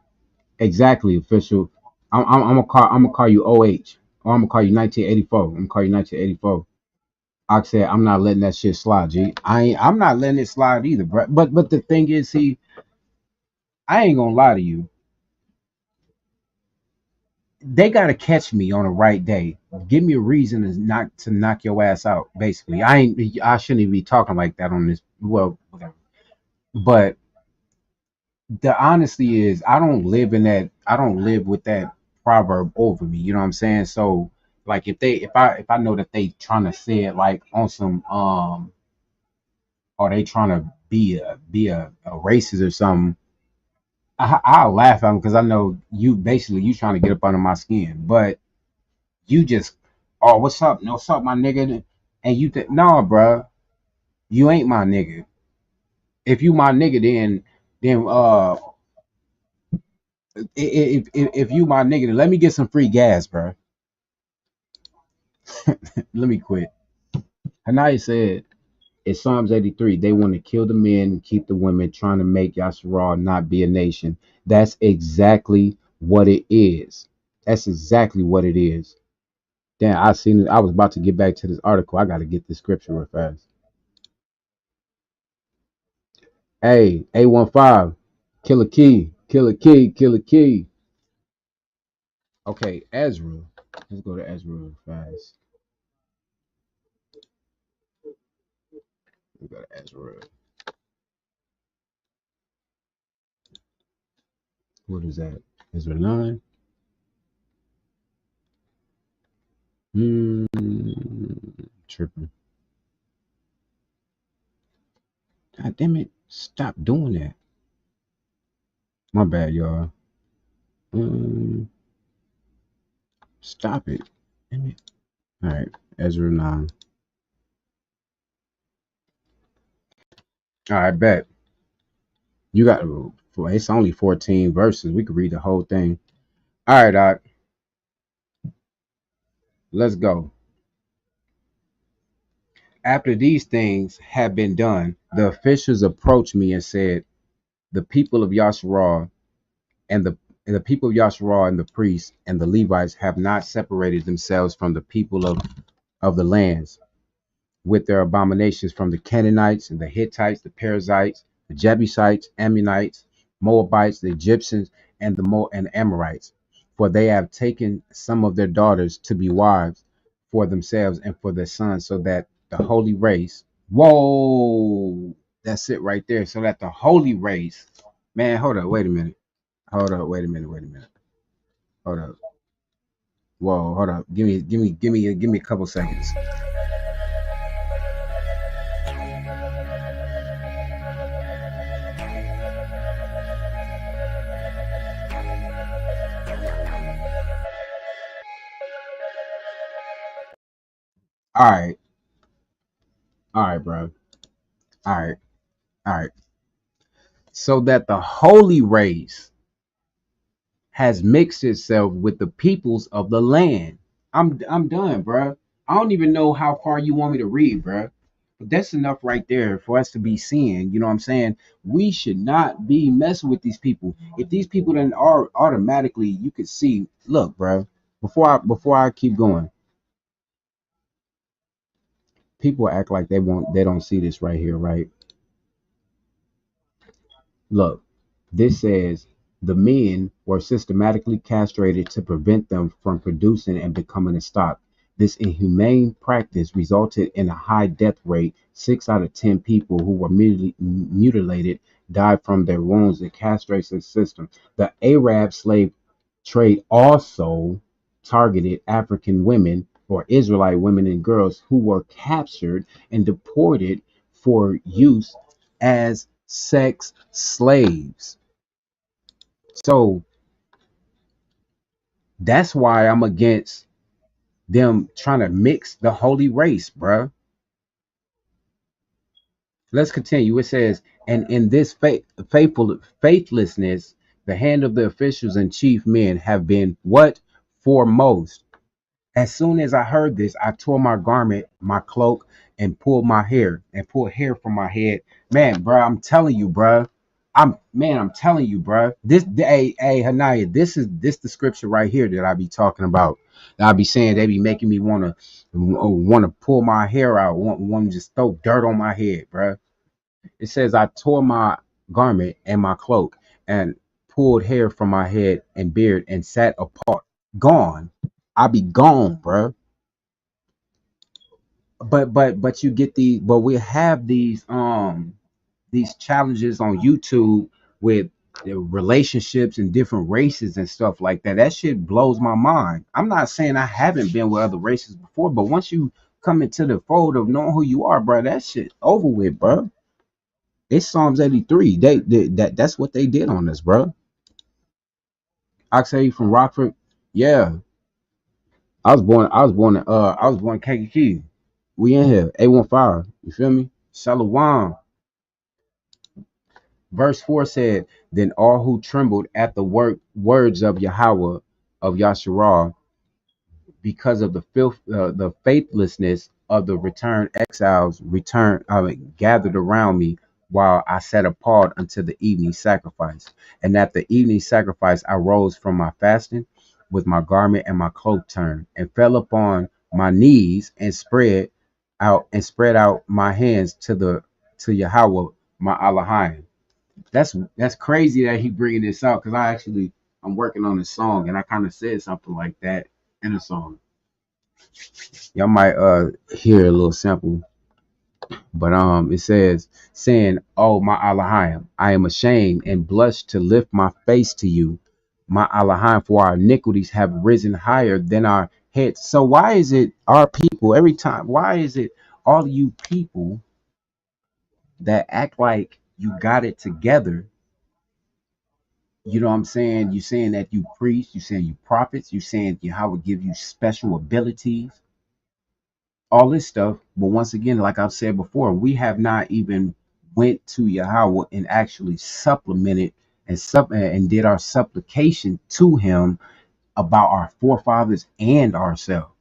official. I'm gonna call you OH, or I'm gonna call you 1984. I'm gonna call you 1984. I said I'm not letting that shit slide, G. I'm not letting it slide either, bro. But the thing is, see, I ain't gonna lie to you. They gotta catch me on the right day. Give me a reason to knock your ass out. Basically, I shouldn't even be talking like that on this. Well, whatever. But the honesty is, I don't live in that. I don't live with that proverb over me. You know what I'm saying? So, like, if I know that they trying to say it like on some or they trying to be a racist or something, I'll laugh at them because I know you trying to get up under my skin, but you just, oh, what's up? No, what's up, my nigga? And you think, no, bro, you ain't my nigga. If you my nigga, then if you my nigga, then let me get some free gas, bro. Let me quit. Hanai said, it's Psalms 83. They want to kill the men and keep the women, trying to make Yasharal not be a nation. That's exactly what it is. That's exactly what it is. Damn, I seen it. I was about to get back to this article. I got to get this scripture real fast. Hey, A15, kill a key, kill a key, kill a key. Okay, Ezra. Let's go to Ezra real fast. We go to Ezra. What is that? Ezra 9. Hmm. Tripping. God damn it. Stop doing that. My bad, y'all. Stop it. Damn it. All right. Ezra 9. All right, bet. You got, it's only 14 verses. We could read the whole thing. All right, Doc. Let's go. After these things had been done, the officials approached me and said, the people of Yasharal and the And the people of Yasharah and the priests and the Levites have not separated themselves from the people of the lands with their abominations from the Canaanites and the Hittites, the Perizzites, the Jebusites, Ammonites, Moabites, the Egyptians, and the Amorites. For they have taken some of their daughters to be wives for themselves and for their sons, so that the holy race, whoa, that's it right there. So that the holy race, man, hold up, wait a minute. Hold up, wait a minute. Hold up. Whoa, hold up. Give me a couple seconds. All right, all right, bro. All right, all right. So that the holy race has mixed itself with the peoples of the land. I'm done, bro. I don't even know how far you want me to read, bro. But that's enough right there for us to be seeing. You know what I'm saying? We should not be messing with these people. If these people then are automatically, you could see. Look, bro. Before I keep going, people act like they don't see this right here, right? Look, this says the men were systematically castrated to prevent them from producing and becoming a stock. This inhumane practice resulted in a high death rate. 6 out of 10 people who were mutilated died from their wounds and castration system. The Arab slave trade also targeted African women or Israelite women and girls who were captured and deported for use as sex slaves. So that's why I'm against them trying to mix the holy race, bruh. Let's continue. It says, and in this faithlessness, the hand of the officials and chief men have been what? Foremost. As soon as I heard this, I tore my garment, my cloak, and pulled hair from my head. Man, bro, I'm telling you, bro. I'm telling you, bro. Hey, Hanaya, this the scripture right here that I be talking about. That I be saying they be making me wanna pull my hair out, want to just throw dirt on my head, bro. It says I tore my garment and my cloak and pulled hair from my head and beard and sat apart. Gone. I be gone, bro. But you get but we have these challenges on YouTube with the relationships and different races and stuff like that. That shit blows my mind. I'm not saying I haven't been with other races before, but once you come into the fold of knowing who you are, bro, that shit over with, bro. It's Psalms 83. That's what they did on us, bro. Oxley from Rockford. Yeah. I was born in KKK. We in here. A15. You feel me? Shalom. Verse 4 said, then all who trembled at the words of Yahweh of Yasharah because of the faithlessness of the returned exiles gathered around me while I sat apart until the evening sacrifice. And at the evening sacrifice, I rose from my fasting with my garment and my cloak turned and fell upon my knees and spread out my hands to Yahweh, my Elohim. That's crazy that he bringing this out because I'm working on a song and I kind of said something like that in a song. Y'all might hear a little sample, but it says saying, "Oh my Elohim, I am ashamed and blush to lift my face to you, my Elohim, for our iniquities have risen higher than our heads." So why is it our people every time? Why is it all you people that act like you got it together? You know what I'm saying? You saying that you priests, you saying you prophets, you saying Yahweh give you special abilities, all this stuff. But once again, like I've said before, we have not even went to Yahweh and actually supplemented and did our supplication to him about our forefathers and ourselves.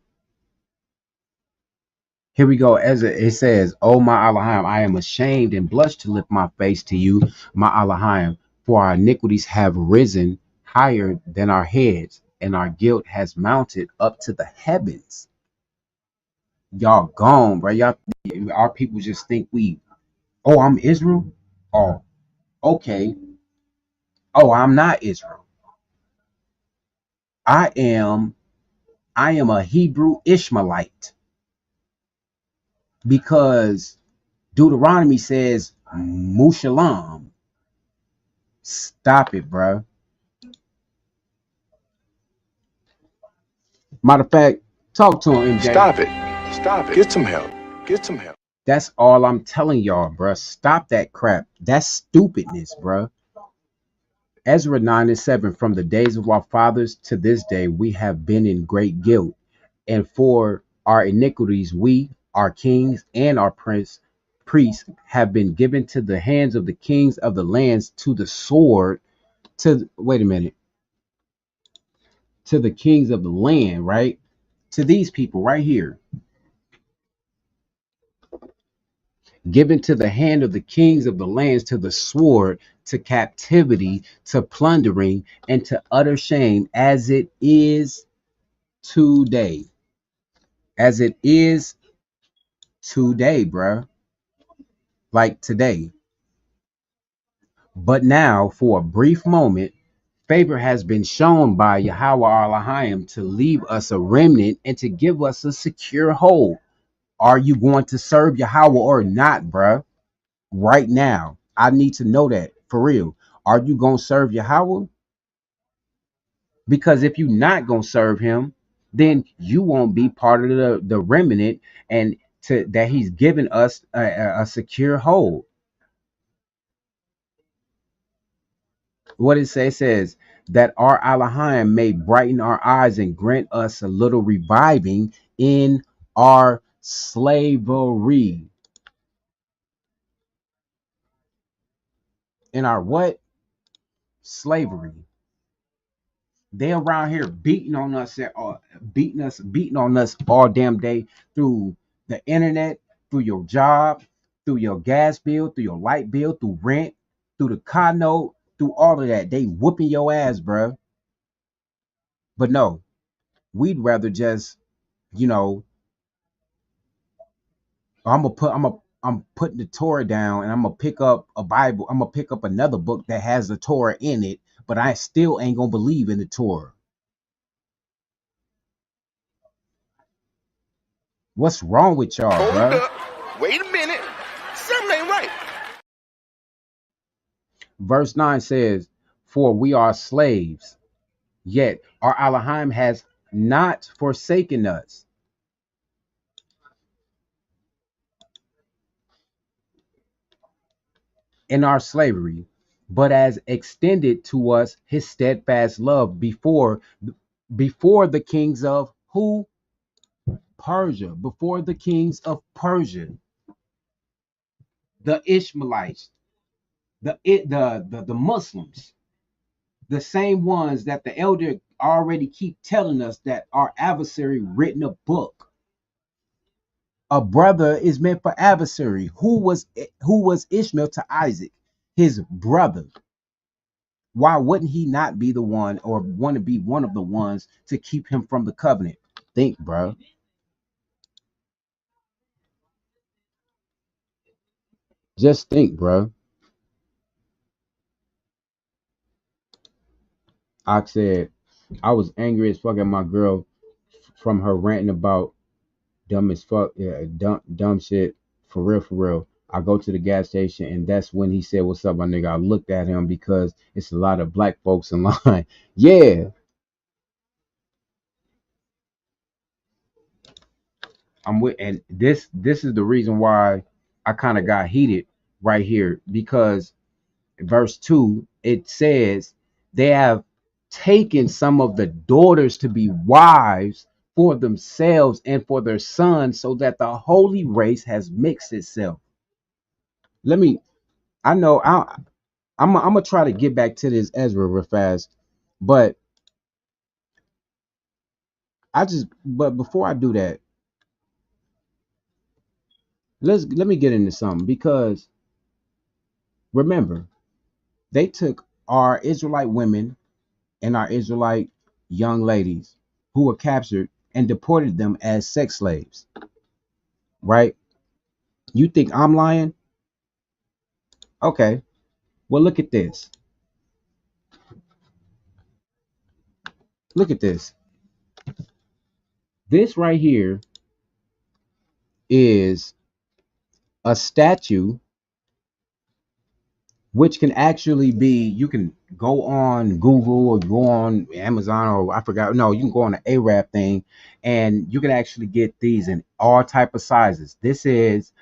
Here we go. As it says, "Oh my Elohim, I am ashamed and blush to lift my face to you, my Elohim, for our iniquities have risen higher than our heads, and our guilt has mounted up to the heavens. Y'all gone, bro. Y'all, our people just think we, oh, I'm Israel. Oh, okay. Oh, I'm not Israel. I am, I am a Hebrew Ishmaelite because Deuteronomy says Mushalam. Stop it, bro. Matter of fact, talk to him, MJ. Stop it. Stop it. Get some help. Get some help. That's all I'm telling y'all, bro. Stop that crap. That's stupidness, bro. Ezra 9:7, from the days of our fathers to this day, we have been in great guilt. And for our iniquities, we, our kings, and our priests have been given to the hands of the kings of the lands to the sword, wait a minute, to the kings of the land, right? To these people right here, given to the hand of the kings of the lands, to the sword, to captivity, to plundering, and to utter shame, as it is today. As it is today, bruh. Like today. But now, for a brief moment, favor has been shown by Yahweh Elohim to leave us a remnant and to give us a secure hold. Are you going to serve Yahweh or not, bruh? Right now, I need to know that for real. Are you going to serve Yahweh? Because if you're not going to serve him, then you won't be part of the remnant and to that he's given us a secure hold. What it says, that our Elohim may brighten our eyes and grant us a little reviving in our slavery. In our what? Slavery. They around here beating on us, beating on us all damn day through the internet, through your job, through your gas bill, through your light bill, through rent, through the car note, through all of that. They whooping your ass, bro. But no, we'd rather just, you know, I'm putting the Torah down and I'm gonna pick up a Bible. I'm gonna pick up another book that has the Torah in it, but I still ain't gonna believe in the Torah. What's wrong with y'all, Hold bro? up. Wait a minute. Something ain't right. Verse 9 says, for we are slaves, yet our Elohim has not forsaken us in our slavery, but has extended to us his steadfast love before the kings of who? Persia, before the kings of Persia, the Ishmaelites, the Muslims, the same ones that the elder already keep telling us that our adversary written a book. A brother is meant for adversary. Who was Ishmael to Isaac? His brother. Why wouldn't he not be the one or want to be one of the ones to keep him from the covenant? Think, bro. Just think, bro. I said I was angry as fuck at my girl from her ranting about dumb as fuck, yeah, dumb shit. For real, for real. I go to the gas station and that's when he said, "What's up, my nigga?" I looked at him because it's a lot of black folks in line. Yeah, I'm with, and this is the reason why I kind of got heated right here because verse 2 it says they have taken some of the daughters to be wives for themselves and for their sons so that the holy race has mixed itself. Let me, I know I'm gonna try to get back to this Ezra real fast, but but before I do that, let me get into something because remember they took our Israelite women and our Israelite young ladies who were captured and deported them as sex slaves, right? You think I'm lying? Okay. Well, look at this. Look at this. This right here is a statue, which can actually be, you can go on Google or go on Amazon, or I forgot, no, you can go on the Arab thing, and you can actually get these in all type of sizes. This is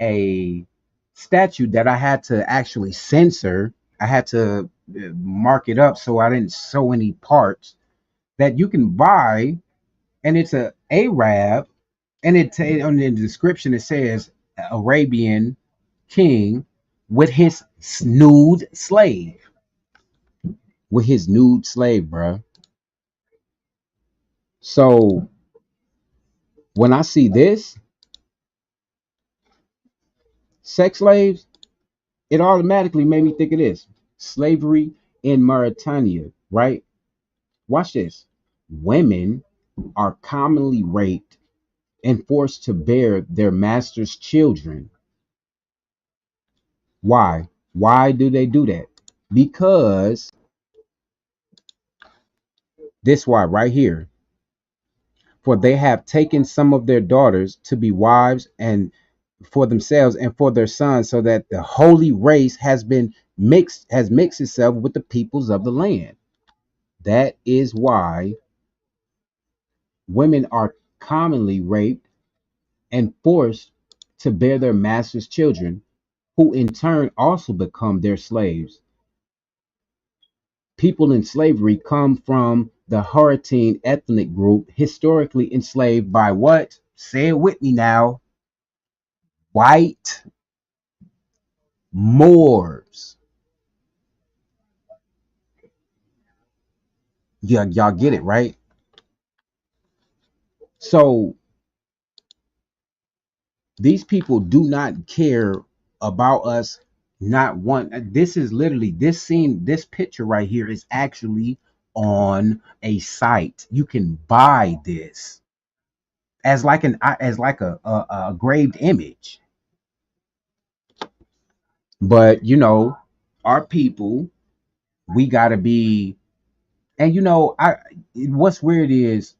a statue that I had to actually censor. I had to mark it up so I didn't show any parts, that you can buy, and it's a Arab, and on the description it says Arabian king with his nude slave, bruh. So when I see this, sex slaves, it automatically made me think of this: slavery in Mauritania, right? Watch this. Women are commonly raped and forced to bear their master's children. Why? Why do they do that? Because this why right here. For they have taken some of their daughters to be wives and for themselves and for their sons, so that the holy race has mixed itself with the peoples of the land. That is why women are commonly raped and forced to bear their master's children, who in turn also become their slaves. People in slavery come from the Hurricane ethnic group, historically enslaved by what? Say it with me now. White Moors. Yeah, y'all get it, right? So these people do not care about us. Not one. This is literally, this scene, this picture right here is actually on a site. You can buy this as like a engraved image. But our people, we gotta be. And I what's weird is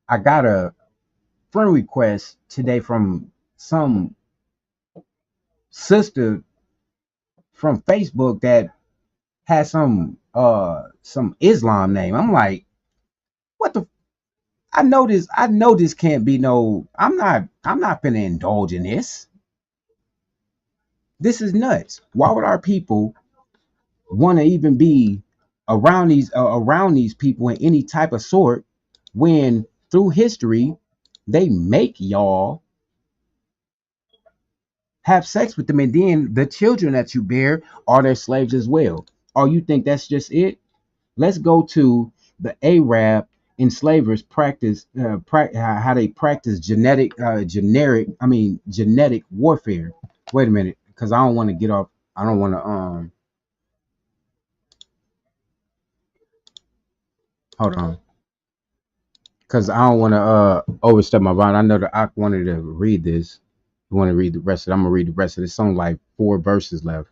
I got a friend request today from some sister from Facebook that has some Islam name. I'm like, what the, I know this can't be no, I'm not gonna indulge in this. This is nuts. Why would our people want to even be around these people in any type of sort, when through history they make y'all have sex with them, and then the children that you bear are their slaves as well? Or you think that's just it? Let's go to the Arab enslavers practice, how they practice genetic warfare. Wait a minute, because I don't want to get off. I don't want to hold on, because I don't want to overstep my bound. I know that I wanted to read this. You want to read the rest of it? I'm gonna read the rest of it. It's only like 4 verses left.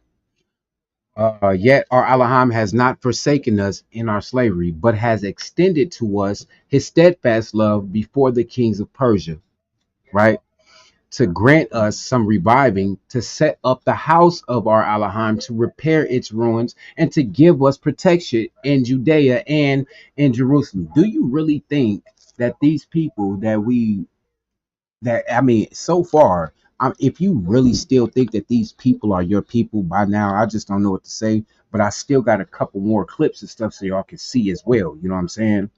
Yet our Elohim has not forsaken us in our slavery, but has extended to us his steadfast love before the kings of Persia, right? To grant us some reviving, to set up the house of our Elohim, to repair its ruins, and to give us protection in Judea and in Jerusalem. Do you really think that these people so far, if you really still think that these people are your people by now, I just don't know what to say. But I still got a couple more clips and stuff so y'all can see as well. You know what I'm saying?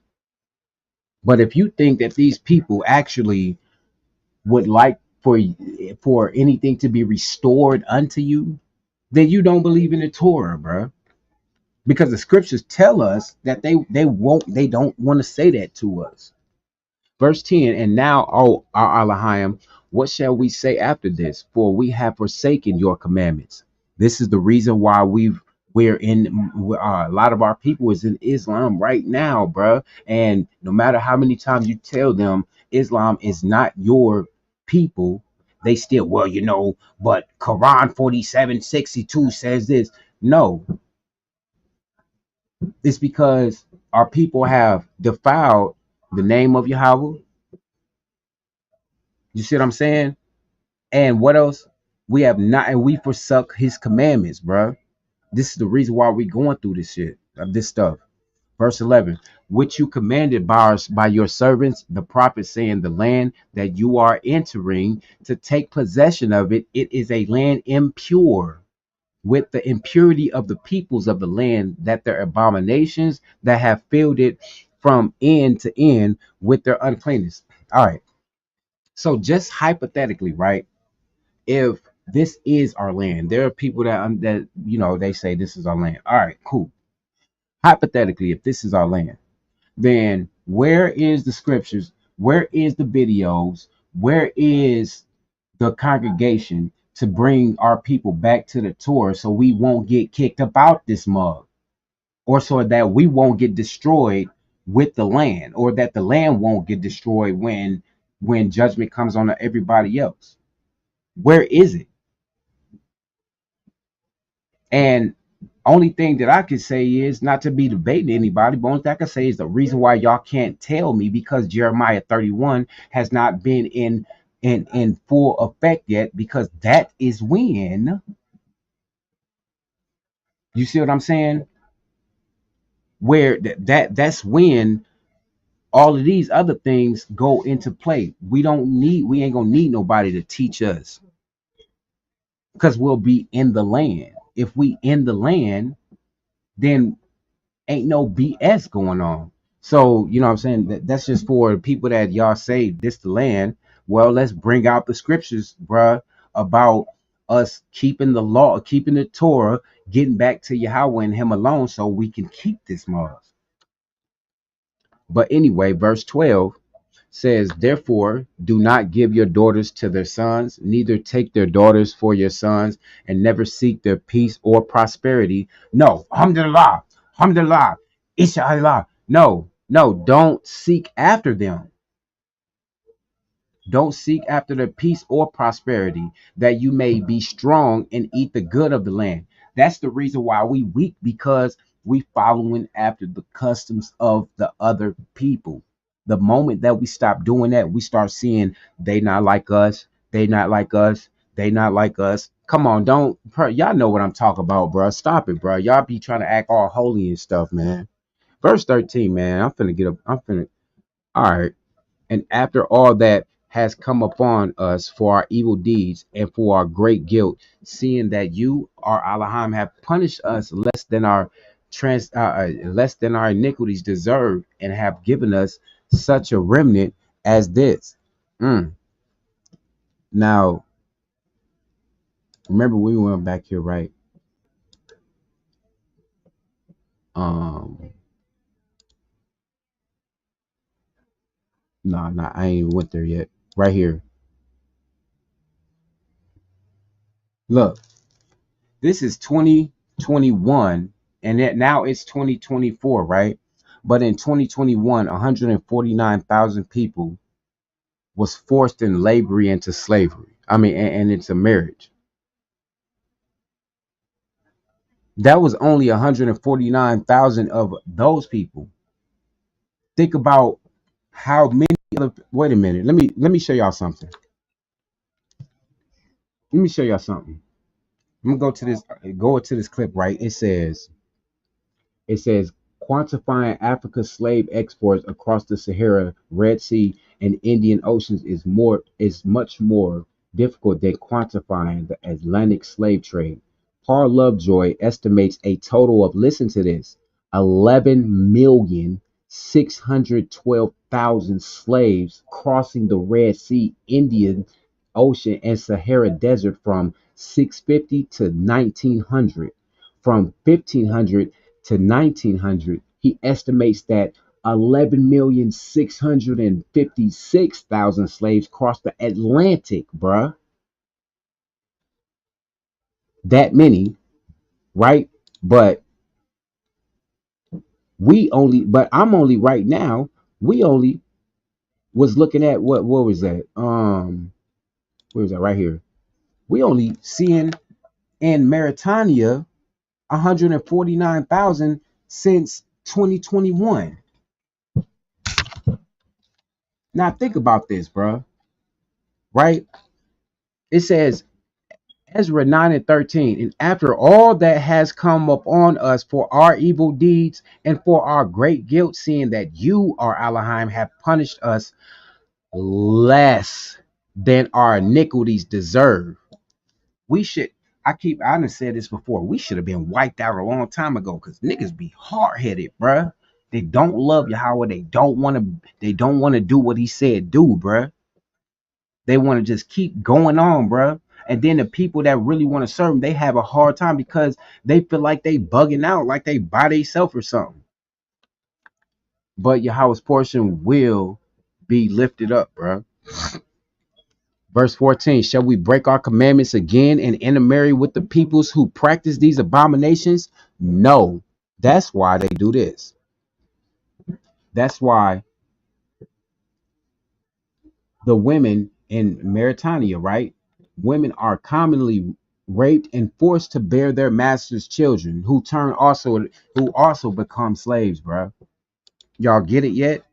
But if you think that these people actually would like for anything to be restored unto you, then you don't believe in the Torah, bro. Because the scriptures tell us that they don't want to say that to us. Verse 10, and now, O our Elohim, what shall we say after this? For we have forsaken your commandments. This is the reason why we've A lot of our people is in Islam right now, bruh. And no matter how many times you tell them Islam is not your people, they still, well, but Quran 47:62 says this. No, it's because our people have defiled the name of Yahweh. You see what I'm saying? And what else? We have not, and we forsook his commandments, bruh. This is the reason why we going through this shit, this stuff. Verse 11, which you commanded by your servants, the prophets, saying, the land that you are entering to take possession of it, it is a land impure with the impurity of the peoples of the land, that their abominations that have filled it from end to end with their uncleanness. All right. So just hypothetically, right? If this is our land, there are people that they say this is our land. All right, cool. Hypothetically, if this is our land, then where is the scriptures? Where is the videos? Where is the congregation to bring our people back to the Torah so we won't get kicked up out this mug, or so that we won't get destroyed with the land, or that the land won't get destroyed when judgment comes on everybody else? Where is it? And only thing that I can say is, not to be debating anybody, but only thing I can say is the reason why y'all can't tell me, because Jeremiah 31 has not been in full effect yet, because that is when, you see what I'm saying? Where that's when all of these other things go into play. We ain't gonna need nobody to teach us, because we'll be in the land. If we in the land, then ain't no BS going on. So, you know what I'm saying? That's just for people that y'all say this the land. Well, let's bring out the scriptures, bruh, about us keeping the law, keeping the Torah, getting back to Yahweh and him alone, so we can keep this month. But anyway, verse 12 says, therefore, do not give your daughters to their sons, neither take their daughters for your sons, and never seek their peace or prosperity. No, alhamdulillah, alhamdulillah, inshallah. No, don't seek after them. Don't seek after the peace or prosperity, that you may be strong and eat the good of the land. That's the reason why we weak, because we following after the customs of the other people. The moment that we stop doing that, we start seeing they not like us, they not like us, they not like us. Come on, y'all know what I'm talking about, bro. Stop it, bro. Y'all be trying to act all holy and stuff, man. Verse 13, man. I'm finna get up. All right. And after all that has come upon us for our evil deeds and for our great guilt, seeing that you, our Elohim, have punished us less than our iniquities deserve, and have given us such a remnant as this. Now, remember we went back here, right? No, I ain't even went there yet. Right here. Look, this is 2021, and now it's 2024, right? But in 2021, 149,000 people was forced in labor into slavery. I mean, and into marriage. That was only 149,000 of those people. Think about how many other. Wait a minute. Let me show y'all something. Let me show y'all something. I'm gonna go to this clip, right? It says quantifying Africa's slave exports across the Sahara, Red Sea, and Indian Oceans is much more difficult than quantifying the Atlantic slave trade. Paul Lovejoy estimates a total of, listen to this, 11,612,000 slaves crossing the Red Sea, Indian Ocean, and Sahara Desert from 650 to 1900. From 1500 to 1900, he estimates that 11,656,000 slaves crossed the Atlantic, bruh. That many, right? But I'm only right now, we only was looking at what was that? Where was that right here? We only seeing in Mauritania 149,000 since 2021. Now think about this, bro. Right? It says Ezra 9 and 13, and after all that has come upon us for our evil deeds and for our great guilt, seeing that you, our Elohim, have punished us less than our iniquities deserve. We should, I done said this before, we should have been wiped out a long time ago because niggas be hard headed, bruh. They don't love Yahweh. They don't want to do what he said do, bruh. They want to just keep going on, bruh. And then the people that really want to serve him, they have a hard time because they feel like they bugging out, like they by themselves or something. But Yahweh's portion will be lifted up, bruh. Verse 14, shall we break our commandments again and intermarry with the peoples who practice these abominations? No. That's why they do this. That's why the women in Mauritania, right? Women are commonly raped and forced to bear their masters' children, who also become slaves, bro. Y'all get it yet?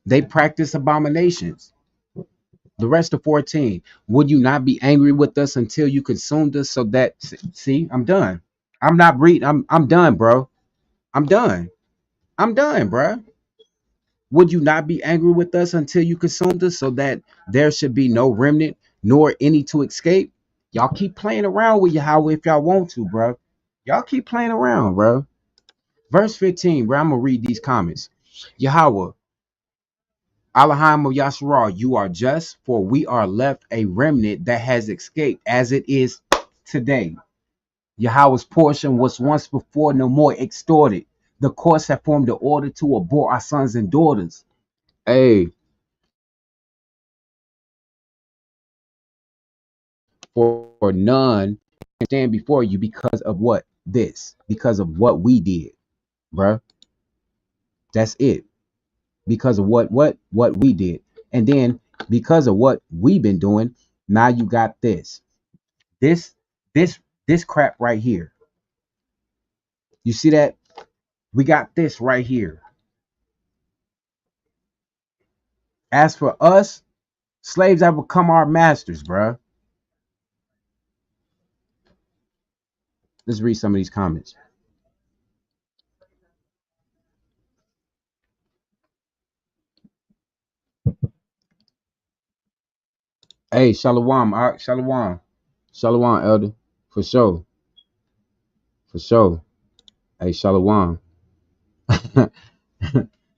They practice abominations. The rest of 14. Would you not be angry with us until you consumed us so that see, I'm done. I'm not reading. I'm done, bro. I'm done. I'm done, bro. Would you not be angry with us until you consumed us so that there should be no remnant nor any to escape? Y'all keep playing around with Yahweh if y'all want to, bro. Y'all keep playing around, bro. Verse 15, bro. I'm gonna read these comments. Yahweh, Elohim of Yasharal, you are just, for we are left a remnant that has escaped as it is today. Yahweh's portion was once before no more extorted. The courts have formed the order to abort our sons and daughters. Hey, for none can stand before you because of what? This. Because of what we did, bruh. That's it. Because of what we did. And then because of what we've been doing, now you got this. This this this crap right here. You see that? We got this right here. As for us, slaves have become our masters, bruh. Let's read some of these comments. Hey, Shalom, Shalom. Shalom, elder. For sure. For sure. Hey, Shalom.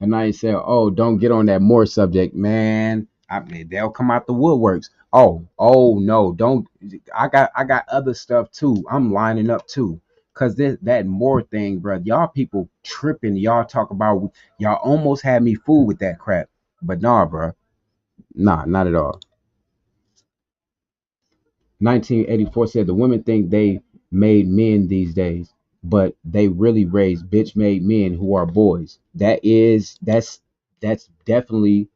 And I said, "Oh, don't get on that more subject, man. I mean, they'll come out the woodworks. Oh no, don't. I got other stuff too. I'm lining up too, cause that more thing, bro. Y'all people tripping. Y'all talk about y'all almost had me fooled with that crap, but nah, bro. Nah, not at all. 1984 said the women think they made men these days, but they really raise bitch made men who are boys. That's definitely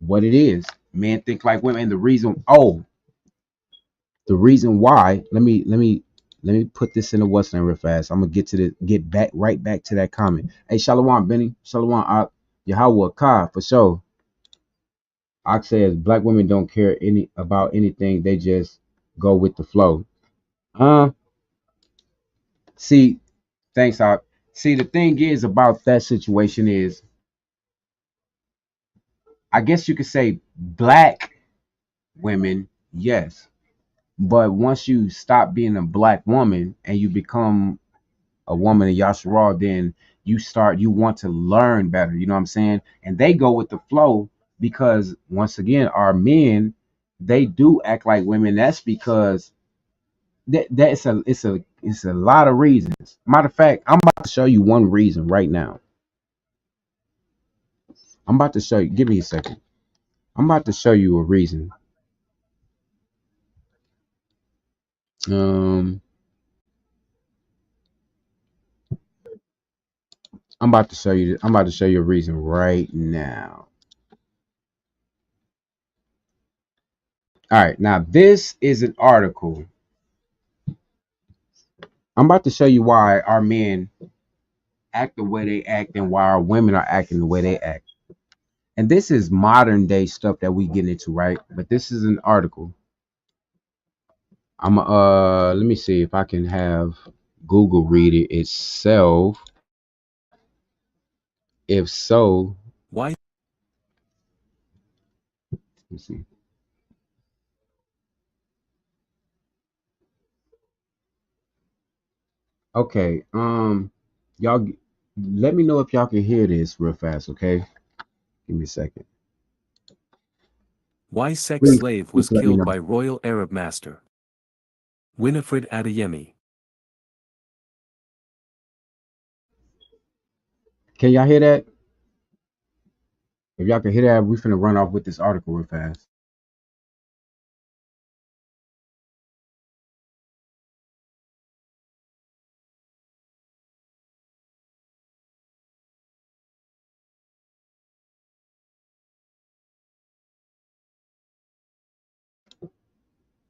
what it is. Men think like women. And the reason why, let me put this in the Western real fast. I'm gonna get back right back to that comment. Hey, Shalom, Benny. Shalom, Yahweh Ka for sure. Ox says black women don't care any about anything. They just go with the flow. Uh, see, thanks, Ox. See, the thing is about that situation is, I guess you could say black women, yes. But once you stop being a black woman and you become a woman of Yasharal, then you want to learn better. You know what I'm saying? And they go with the flow because once again, our men, they do act like women. That's because that's it's a lot of reasons. Matter of fact, I'm about to show you one reason right now. I'm about to show you. Give me a second. I'm about to show you a reason. Um, I'm about to show you. I'm about to show you a reason right now. All right, now this is an article. I'm about to show you why our men act the way they act and why our women are acting the way they act. And this is modern day stuff that we get into, right? But this is an article. I'm let me see if I can have Google read it itself. If so, Why? let me see. Okay, y'all, let me know if y'all can hear this real fast. Okay, give me a second. Why sex Please, slave please was let me killed know. by royal Arab master. Winifred Adeyemi. Can y'all hear that? If y'all can hear that, we finna run off with this article real fast.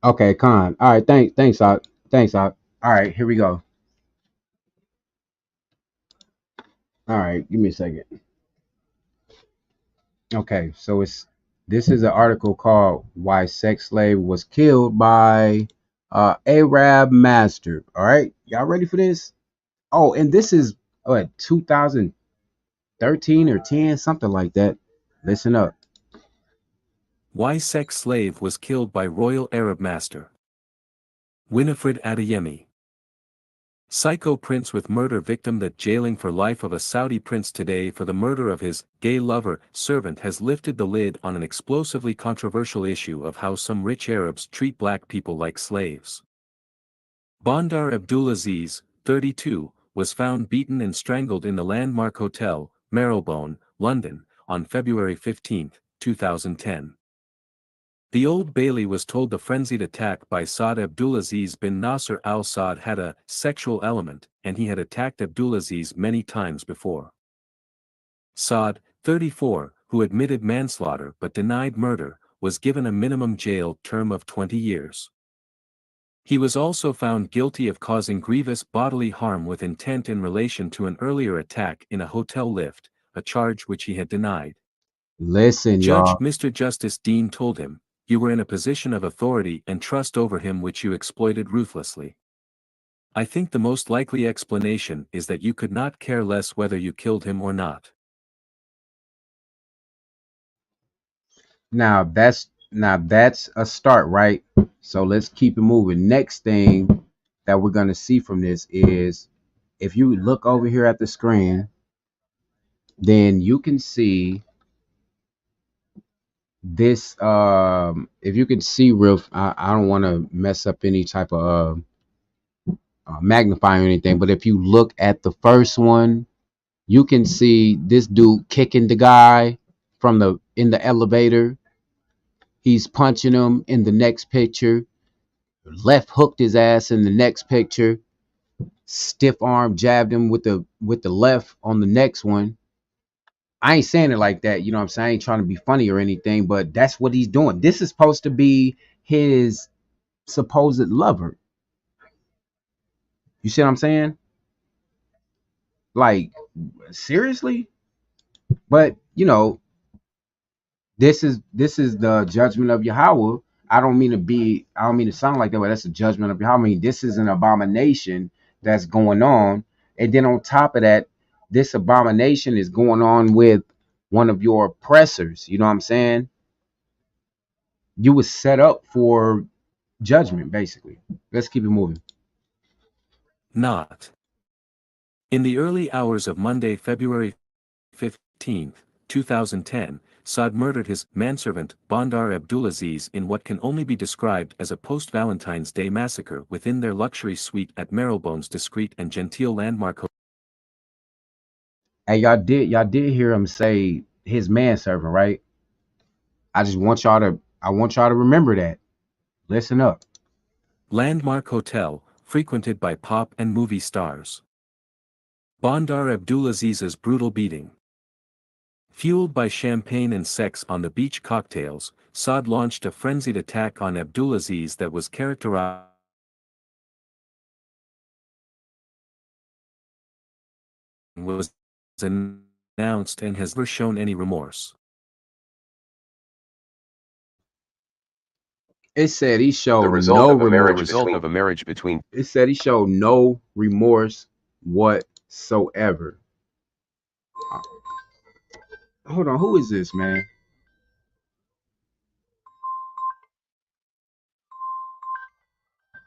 Okay, Con. All right, thanks, Doc. Thanks, Doc. All right, here we go. All right, give me a second. Okay, so this is an article called "Why Sex Slave Was Killed by Arab Master." All right, y'all ready for this? Oh, and this is what 2013 or 10, something like that. Listen up. Why sex slave was killed by royal Arab master. Winifred Adeyemi. Psycho prince with murder victim that jailing for life of a Saudi prince today for the murder of his gay lover servant has lifted the lid on an explosively controversial issue of how some rich Arabs treat black people like slaves. Bandar Abdulaziz, 32, was found beaten and strangled in the Landmark Hotel, Marylebone, London, on February 15, 2010. The Old Bailey was told the frenzied attack by Saud Abdulaziz bin Nasser al Saud had a sexual element, and he had attacked Abdulaziz many times before. Saud, 34, who admitted manslaughter but denied murder, was given a minimum jail term of 20 years. He was also found guilty of causing grievous bodily harm with intent in relation to an earlier attack in a hotel lift, a charge which he had denied. Listen, Judge y'all. Mr. Justice Dean told him, "You were in a position of authority and trust over him which you exploited ruthlessly. I think the most likely explanation is that you could not care less whether you killed him or not." Now that's a start, right? So let's keep it moving. Next thing that we're gonna see from this is if you look over here at the screen, then you can see this. If you can see real, I don't want to mess up any type of magnifying or anything, but if you look at the first one, you can see this dude kicking the guy from the in the elevator. He's punching him in the next picture. Left hooked his ass in the next picture. Stiff arm jabbed him with the left on the next one. I ain't saying it like that, you know what I'm saying? I ain't trying to be funny or anything, but that's what he's doing. This is supposed to be his supposed lover. You see what I'm saying? Like, seriously? But this is the judgment of Yahweh. I don't mean to sound like that, but that's the judgment of Yahweh. I mean, this is an abomination that's going on. And then on top of that, this abomination is going on with one of your oppressors. You know what I'm saying? You was set up for judgment, basically. Let's keep it moving. Not. In the early hours of Monday, February 15, 2010, Saud murdered his manservant Bandar Abdulaziz in what can only be described as a post-Valentine's Day massacre within their luxury suite at Marylebone's discreet and genteel landmark. Hey, y'all did hear him say his manservant, right? I want y'all to remember that. Listen up. Landmark Hotel, frequented by pop and movie stars. Bandar Abdulaziz's brutal beating. Fueled by champagne and sex on the beach cocktails, Saad launched a frenzied attack on Abdulaziz that was characterized was announced and has never shown any remorse. It said he The showed result no of a marriage between It said he showed no remorse whatsoever. Hold on, who is this, man?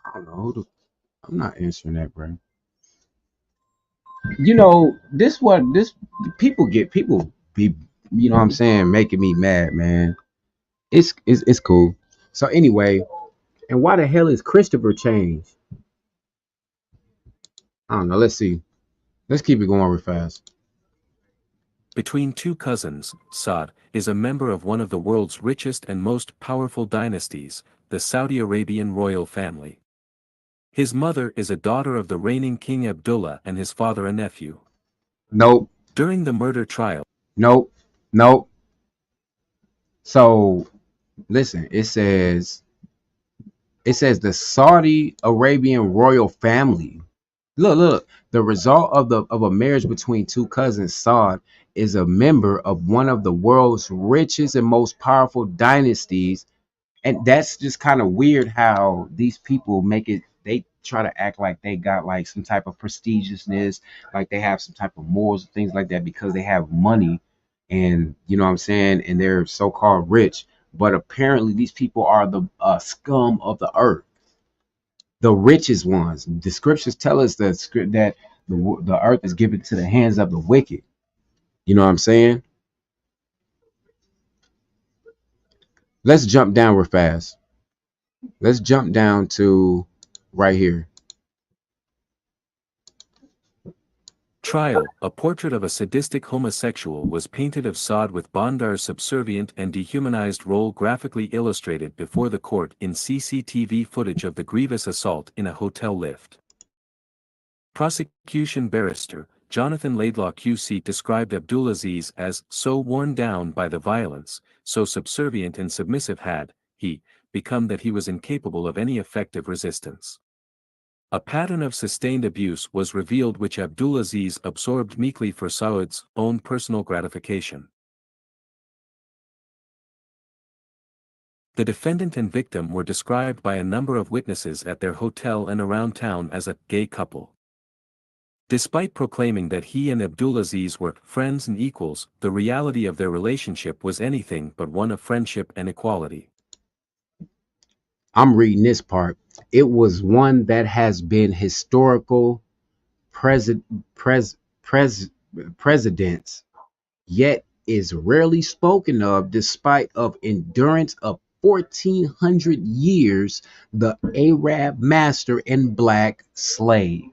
I don't know who the. I'm not answering that, bro. You know, this people be, you know what I'm saying, making me mad, man. It's cool. So anyway, and why the hell is Christopher changed? I don't know. Let's see. Let's keep it going real fast. Between two cousins, Saad is a member of one of the world's richest and most powerful dynasties, the Saudi Arabian royal family. His mother is a daughter of the reigning King Abdullah and his father a nephew. Nope. During the murder trial, Nope. Nope. So listen, it says the Saudi Arabian royal family. Look. The result of a marriage between two cousins, Saud is a member of one of the world's richest and most powerful dynasties. And that's just kind of weird how these people make it. They try to act like they got like some type of prestigiousness, like they have some type of morals and things like that because they have money, and you know what I'm saying, and they're so-called rich. But apparently, these people are the scum of the earth, the richest ones. The scriptures tell us that the earth is given to the hands of the wicked. You know what I'm saying? Let's jump down real fast. Let's jump down to right here. trial, a portrait of a sadistic homosexual was painted of Saad with Bandar's subservient and dehumanized role graphically illustrated before the court in CCTV footage of the grievous assault in a hotel lift. Prosecution barrister, Jonathan Laidlaw QC described Abdulaziz as so worn down by the violence, so subservient and submissive had he become that he was incapable of any effective resistance. A pattern of sustained abuse was revealed which Abdulaziz absorbed meekly for Saud's own personal gratification. The defendant and victim were described by a number of witnesses at their hotel and around town as a gay couple. Despite proclaiming that he and Abdulaziz were friends and equals, the reality of their relationship was anything but one of friendship and equality. I'm reading this part. It was one that has been historical precedents, yet is rarely spoken of despite of endurance of 1400 years, the Arab master and black slave.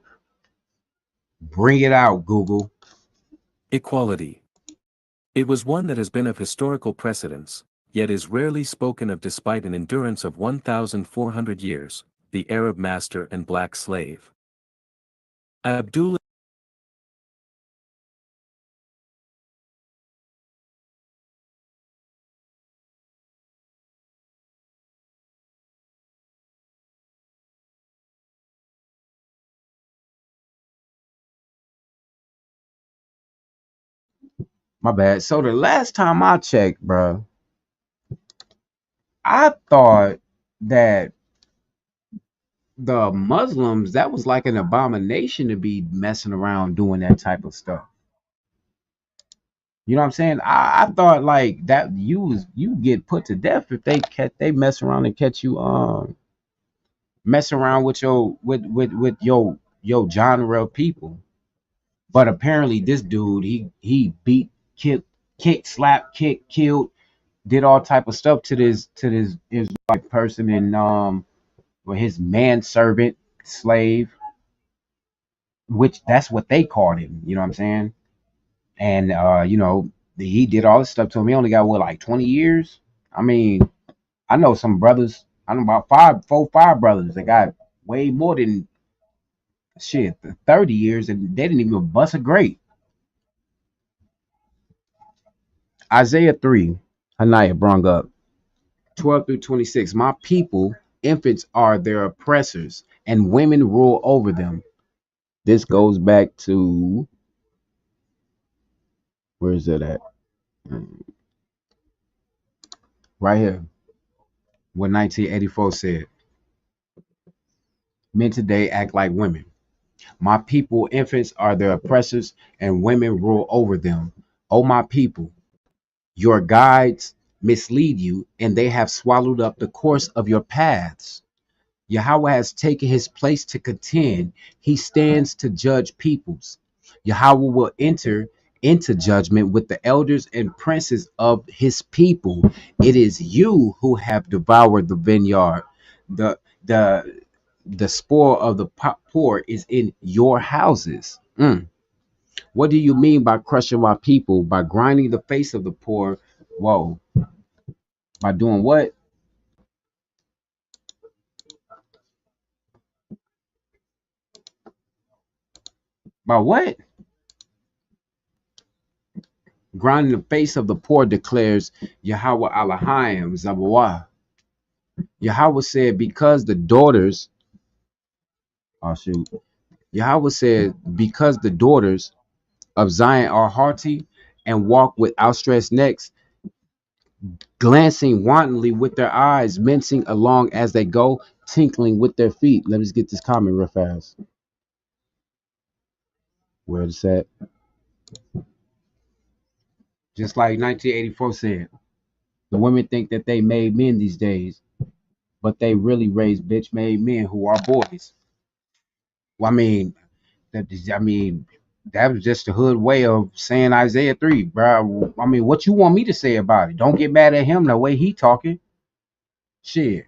Bring it out, Google. Equality. It was one that has been of historical precedence, yet is rarely spoken of despite an endurance of 1,400 years, the Arab master and black slave. Abdullah My bad. So the last time I checked, bro, I thought that the Muslims, that was like an abomination to be messing around doing that type of stuff. You know what I'm saying? I thought like that you get put to death if they mess around and catch you mess around with your genre of people. But apparently this dude he beat, kicked, slapped, kicked, killed, did all type of stuff to this Israelite person, and with his manservant slave, which that's what they called him. You know what I'm saying? And he did all this stuff to him. He only got what, like 20 years. I mean, I know some brothers. I know about five brothers that got way more than shit 30 years and they didn't even bust a grape. Isaiah 3, Hanaya brung up 12 through 26. My people, infants are their oppressors, and women rule over them. This goes back to, where is it at? Right here. What 1984 said. Men today act like women. My people, infants are their oppressors, and women rule over them. O my people, your guides mislead you, and they have swallowed up the course of your paths. Yahweh has taken his place to contend. He stands to judge peoples. Yahweh will enter into judgment with the elders and princes of his people. It is you who have devoured the vineyard. The the the spoil of the poor is in your houses. What do you mean by crushing my people? By grinding the face of the poor? Whoa. By doing what? By what? Grinding the face of the poor, declares Yahweh Elohim Zabawah. Yahweh said, because the daughters, oh shoot. Yahweh said, because the daughters of Zion are haughty and walk with outstretched necks, glancing wantonly with their eyes, mincing along as they go, tinkling with their feet. Let me just get this comment real fast. Where it's at. Just like 1984 said, the women think that they made men these days, but they really raised bitch made men who are boys. Well, I mean, that was just the hood way of saying Isaiah 3, bro. I mean, what you want me to say about it? Don't get mad at him the way he talking. Shit.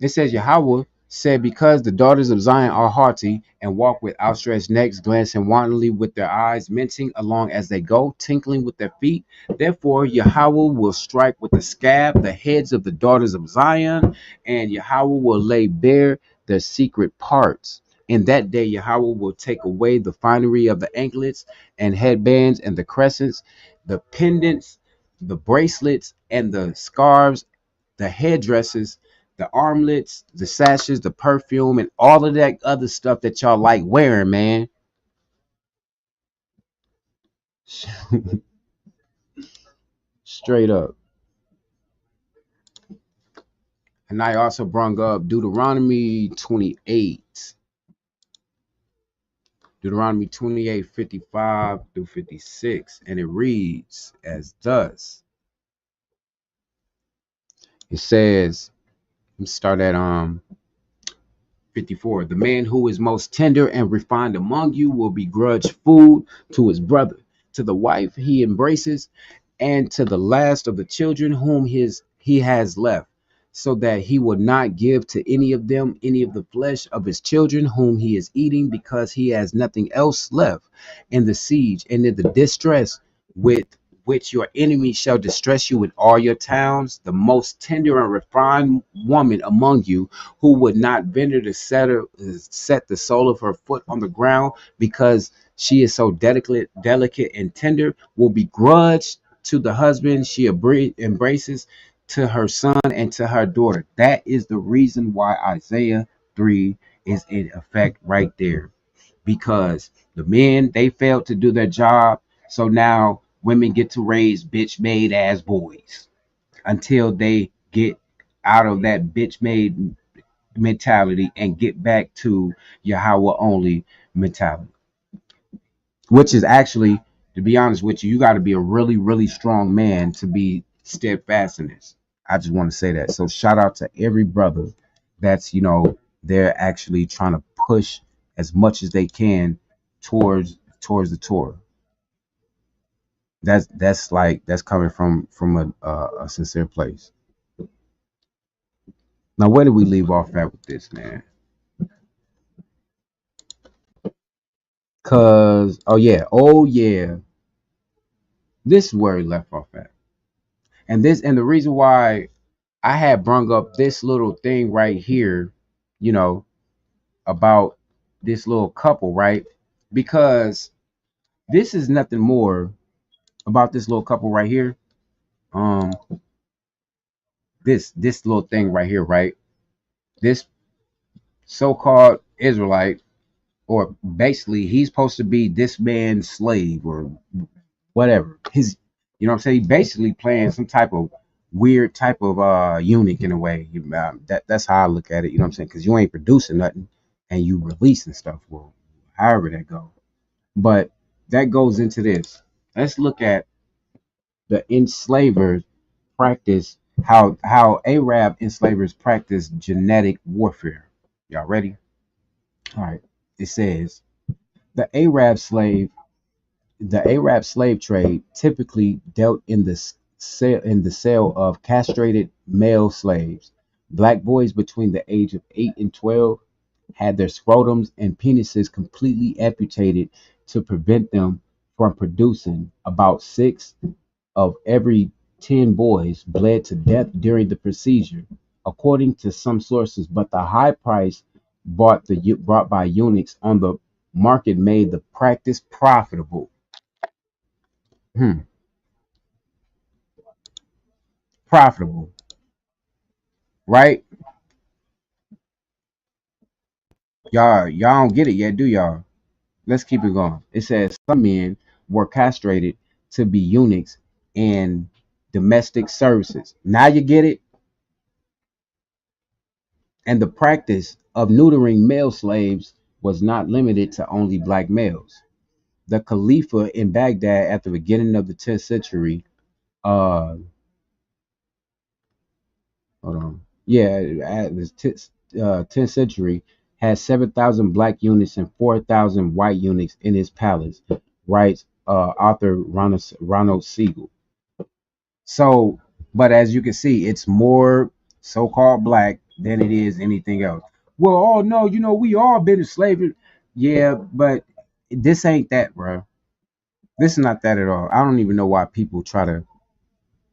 It says Yahweh said, because the daughters of Zion are haughty and walk with outstretched necks, glancing wantonly with their eyes, mincing along as they go, tinkling with their feet. Therefore, Yahweh will strike with a scab the heads of the daughters of Zion, and Yahweh will lay bare their secret parts. In that day, Yahweh will take away the finery of the anklets and headbands and the crescents, the pendants, the bracelets, and the scarves, the headdresses, the armlets, the sashes, the perfume, and all of that other stuff that y'all like wearing, man. Straight up. And I also brung up Deuteronomy 28. Deuteronomy 28, 55 through 56. And it reads as thus. It says, let's start at 54. The man who is most tender and refined among you will begrudge food to his brother, to the wife he embraces, and to the last of the children whom he has left, so that he will not give to any of them any of the flesh of his children whom he is eating, because he has nothing else left. In the siege and in the distress with which your enemy shall distress you in all your towns, the most tender and refined woman among you, who would not venture to set the sole of her foot on the ground, because she is so delicate and tender, will begrudge to the husband she embraces, to her son and to her daughter. That is the reason why Isaiah 3 is in effect right there, because the men, they failed to do their job. So now women get to raise bitch made ass boys until they get out of that bitch made mentality and get back to Yahweh only mentality, which is actually, to be honest with you, you got to be a really, really strong man to be steadfast in this. I just want to say that. So shout out to every brother that's, they're actually trying to push as much as they can towards the Torah. That's coming from a sincere place. Now, where do we leave off at with this, man? Cause oh yeah, this is where we left off at, and the reason why I had brung up this little thing right here, you know, about this little couple, right? Because this is nothing more about this little couple right here. Um, this little thing right here, right? This so-called Israelite, or basically he's supposed to be this man's slave or whatever. His, you know what I'm saying? He basically playing some type of weird type of eunuch in a way. That's how I look at it. You know what I'm saying? Because you ain't producing nothing and you releasing stuff. Well, however that go. But that goes into this. Let's look at the enslavers practice, how Arab enslavers practice genetic warfare. Y'all ready? All right. It says the Arab slave the Arab slave trade typically dealt in the sale of castrated male slaves. Black boys between the age of 8 and 12 had their scrotums and penises completely amputated to prevent them from producing. About 6 of every 10 boys bled to death during the procedure, according to some sources, but the high price brought by eunuchs on the market made the practice profitable. Hmm, profitable, right? Y'all don't get it yet, do y'all? Let's keep it going. It says some men were castrated to be eunuchs in domestic services. Now you get it? And the practice of neutering male slaves was not limited to only black males. The Khalifa in Baghdad at the beginning of the 10th century, uh, hold on, yeah, at the 10th century, had 7,000 black eunuchs and 4,000 white eunuchs in his palace, writes author Ronald Siegel. So, but as you can see, it's more so-called black than it is anything else. Well, oh no, we all been enslaved. Yeah, but this ain't that, bro. This is not that at all. I don't even know why people try to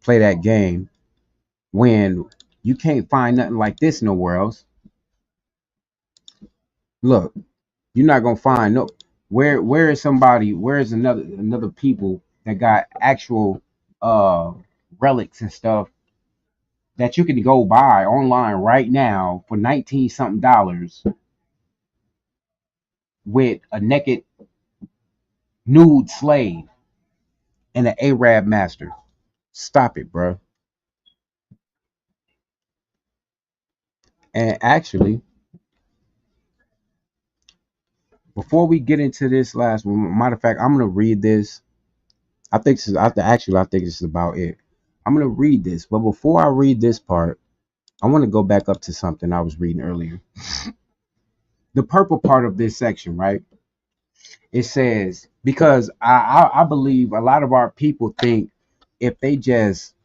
play that game when you can't find nothing like this nowhere else. Look, you're not gonna find no where is another people that got actual uh relics and stuff that you can go buy online right now for 19 something dollars with a naked nude slave and an Arab master. Stop it, bro. And actually, before we get into this last one, matter of fact, I'm gonna read this. I think this is I think this is about it. I'm gonna read this, but before I read this part, I want to go back up to something I was reading earlier. The purple part of this section, right? It says because I believe a lot of our people think if they just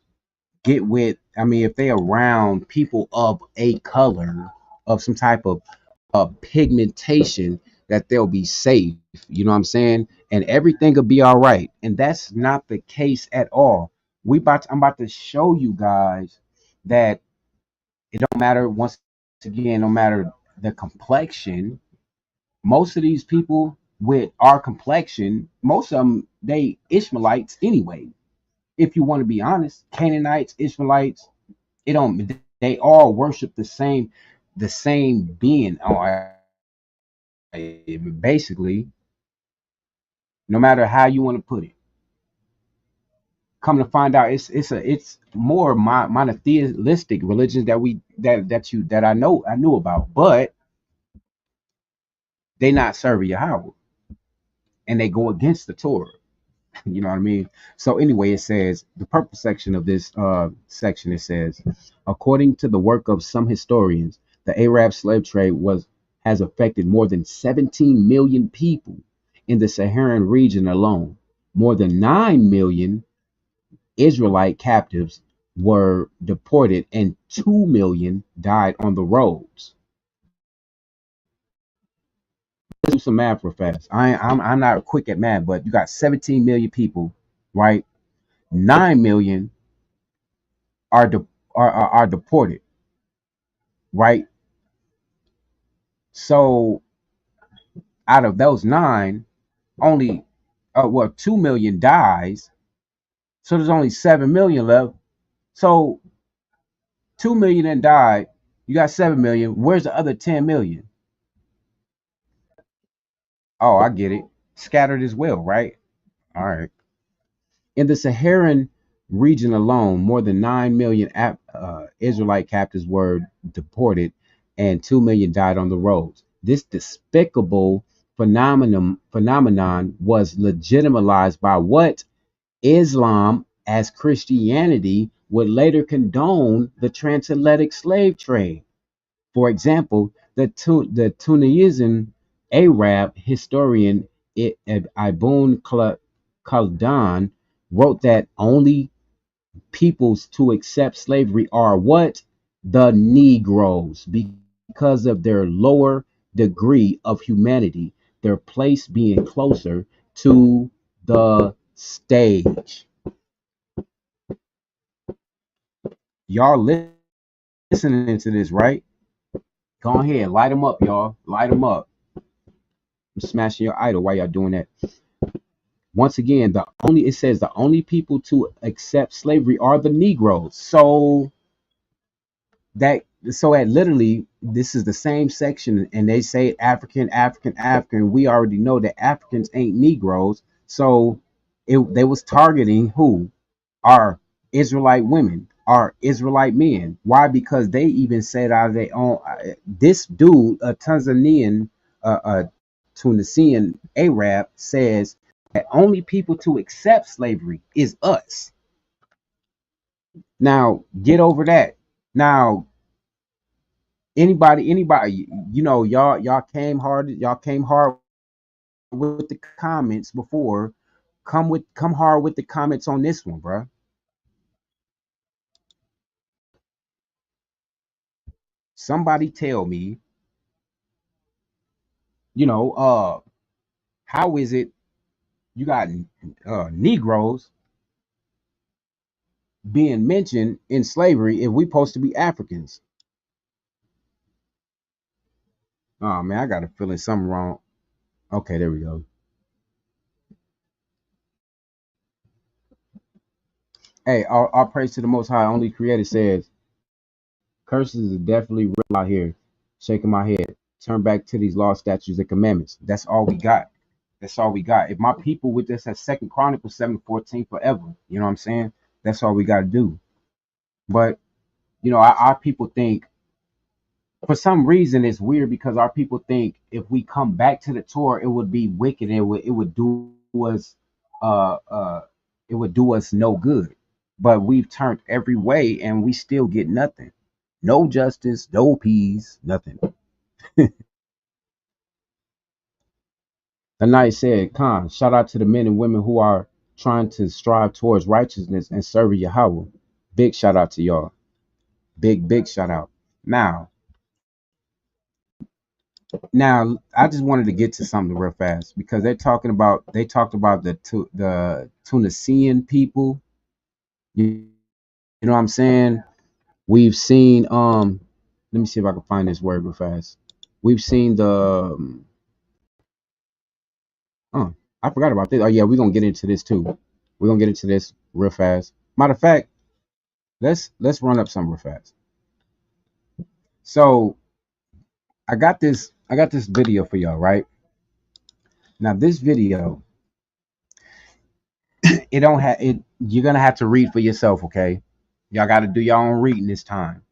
get with, I mean, if they around people of a color of some type of pigmentation, that they'll be safe. You know what I'm saying? And everything will be all right. And that's not the case at all. I'm about to show you guys that it don't matter. Once again, no matter the complexion, most of these people with our complexion, most of them, they Ishmaelites anyway. If you want to be honest, Canaanites, Ishmaelites, it don't. They all worship the same being. Basically, no matter how you want to put it. Come to find out, it's more monotheistic religions that I knew about, but they not serving Yahweh and they go against the Torah. You know what I mean? So anyway, it says the purple section of this section. It says, according to the work of some historians, the Arab slave trade has affected more than 17 million people in the Saharan region alone. More than 9 million Israelite captives were deported, and 2 million died on the roads. Let's do some math real fast. I'm not quick at math, but you got 17 million people, right? 9 million are deported, right? So out of those 9, only 2 million dies. So there's only 7 million left. So 2 million that died. You got 7 million. Where's the other 10 million? Oh, I get it. Scattered as well, right? All right. In the Saharan region alone, more than 9 million Israelite captives were deported and 2 million died on the roads. This despicable phenomenon was legitimized by what? Islam, as Christianity would later condone the transatlantic slave trade. For example, the Tunisian Arab historian Ibn Khaldun wrote that only peoples to accept slavery are what? The Negroes, because of their lower degree of humanity, their place being closer to the stage. Y'all listening to this, right? Go ahead, light them up, y'all. Light them up. I'm smashing your idol while y'all doing that. Once again, it says the only people to accept slavery are the Negroes. So at literally this is the same section, and they say African, African, African. We already know that Africans ain't Negroes. So they was targeting who? Are Israelite women, are Israelite men. Why? Because they even said out of their own, this dude, a Tunisian Arab, says that only people to accept slavery is us. Now get over that. Now anybody, y'all came hard with the comments before. Come hard with the comments on this one, bruh. Somebody tell me, you know, how is it you got Negroes being mentioned in slavery if we supposed to be Africans? Oh man, I got a feeling something wrong. Okay, there we go. Hey, our praise to the Most High, only Creator says, curses are definitely real out here. Shaking my head. Turn back to these law, statutes, and commandments. That's all we got. That's all we got. If my people with this at Second Chronicles 7:14 forever, you know what I'm saying? That's all we got to do. But our people think, for some reason it's weird, because our people think if we come back to the Torah, it would be wicked. It would do us uh uh it would do us no good. But we've turned every way and we still get nothing. No justice, no peace, nothing. The knight said, Khan, shout out to the men and women who are trying to strive towards righteousness and serving Yahweh. Big shout out to y'all. Big shout out. Now, I just wanted to get to something real fast, because they talked about the Tunisian people. You know what I'm saying? We've seen let me see if I can find this word real fast. We've seen oh, I forgot about this. Oh yeah, we're gonna get into this too. We're gonna get into this real fast. Matter of fact, let's run up some real fast. So I got this video for y'all, right? Now this video, it don't have it. You're gonna have to read for yourself, okay? Y'all got to do your own reading this time.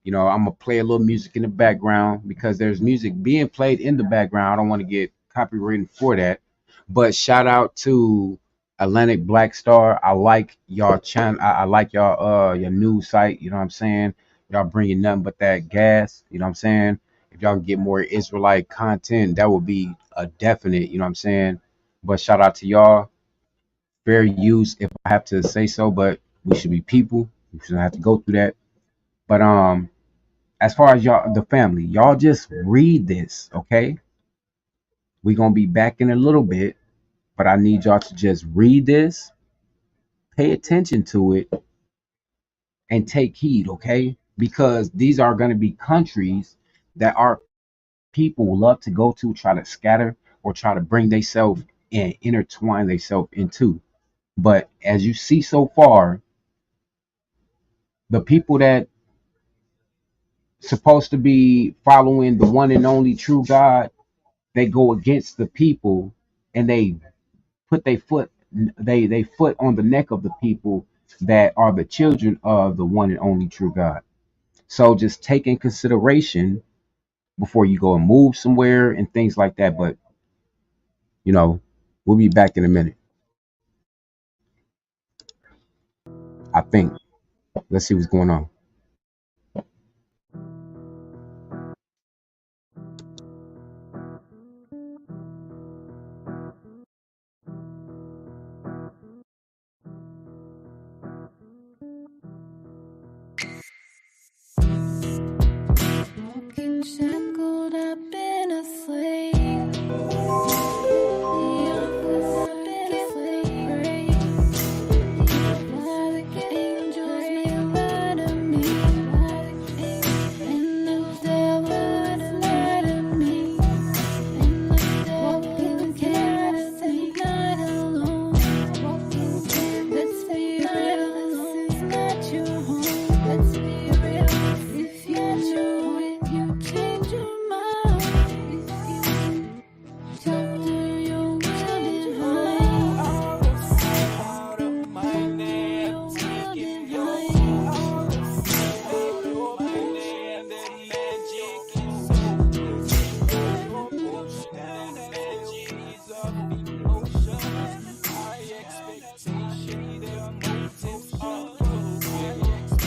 I'm gonna play a little music in the background, because there's music being played in the background. I don't want to get copyrighted for that. But shout out to Atlantic Black Star. I like y'all channel. I like y'all your news site. You know what I'm saying? Y'all bringing nothing but that gas. You know what I'm saying? If y'all can get more Israelite content, that would be a definite. You know what I'm saying? But shout out to y'all. Fair use, if I have to say so. But we should be people. We shouldn't have to go through that. But as far as y'all, the family, y'all just read this, okay? We're gonna be back in a little bit, but I need y'all to just read this, pay attention to it, and take heed, okay? Because these are gonna be countries that our people love to go to, try to scatter or try to bring themselves and intertwine themselves into. But as you see so far, the people that supposed to be following the one and only true God, they go against the people and they put their foot they foot on the neck of the people that are the children of the one and only true God. So just take in consideration before you go and move somewhere and things like that. But you know, we'll be back in a minute. I think. Let's see what's going on. Walking shackled, I've been a slave. I've been a slave. While the angels may lie to me, and the devil lie to me, and the devil can't say night alone. Let's be real, this is not your home. Let's be real, if you're true, if you change your mind, chapter your will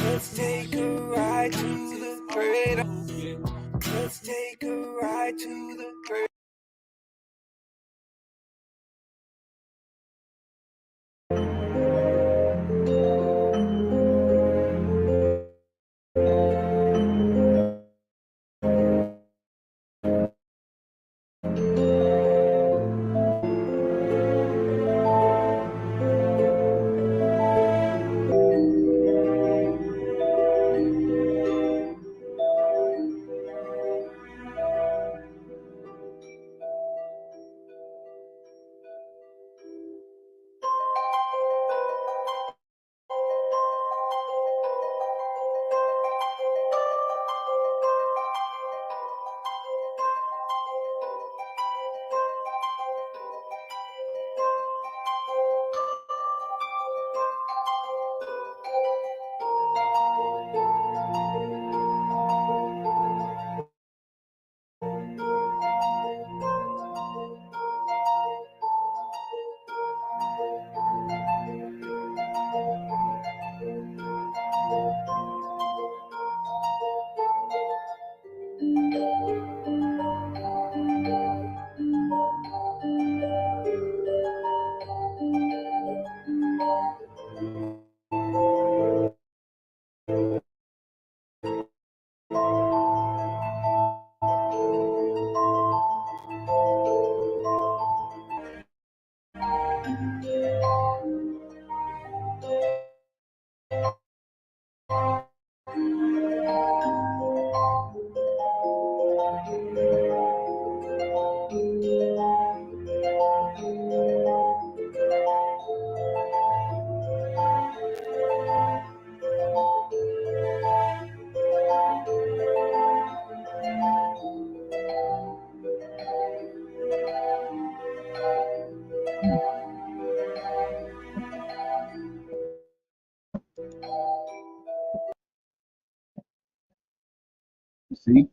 Let's take a ride to the great. Let's take a ride to the great. See,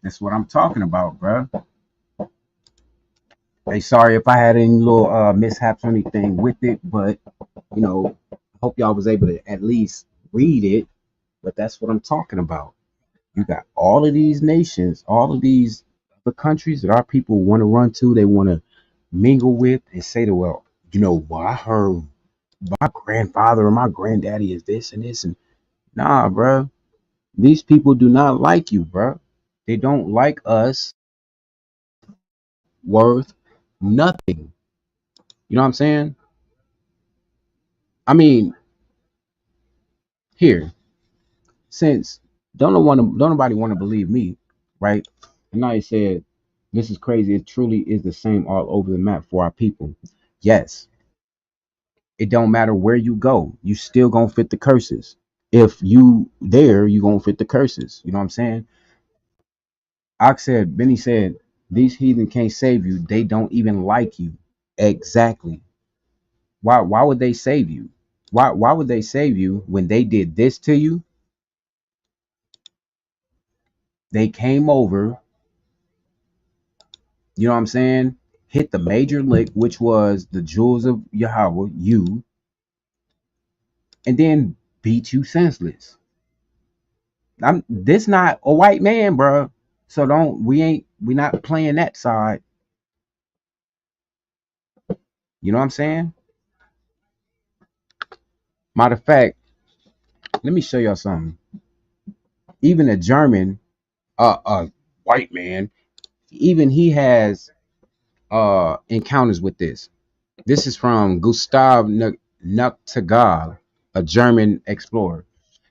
that's what I'm talking about, bro. Hey, sorry if I had any little mishaps or anything with it, but I hope y'all was able to at least read it. But that's what I'm talking about. You got all of these nations, all of these other countries that our people want to run to, they want to mingle with and say to, well, well, I heard my grandfather or my granddaddy is this and this. And nah, bro, these people do not like you, bro. They don't like us worth nothing. You know what I'm saying? I mean, here, since don't nobody want to believe me, right? And I said, this is crazy. It truly is the same all over the map for our people. Yes, it don't matter where you go, you still gonna fit the curses. If you there, you gonna fit the curses. You know what I'm saying? Benny said, these heathen can't save you. They don't even like you. Exactly. Why would they save you? Why would they save you when they did this to you? They came over, you know what I'm saying? Hit the major lick, which was the jewels of Yahweh, you, and then beat you senseless. I'm this not a white man, bro. So we not playing that side. You know what I'm saying? Matter of fact, let me show y'all something. Even a German, white man, even he has encounters with this. This is from Gustav Nachtigal, a German explorer.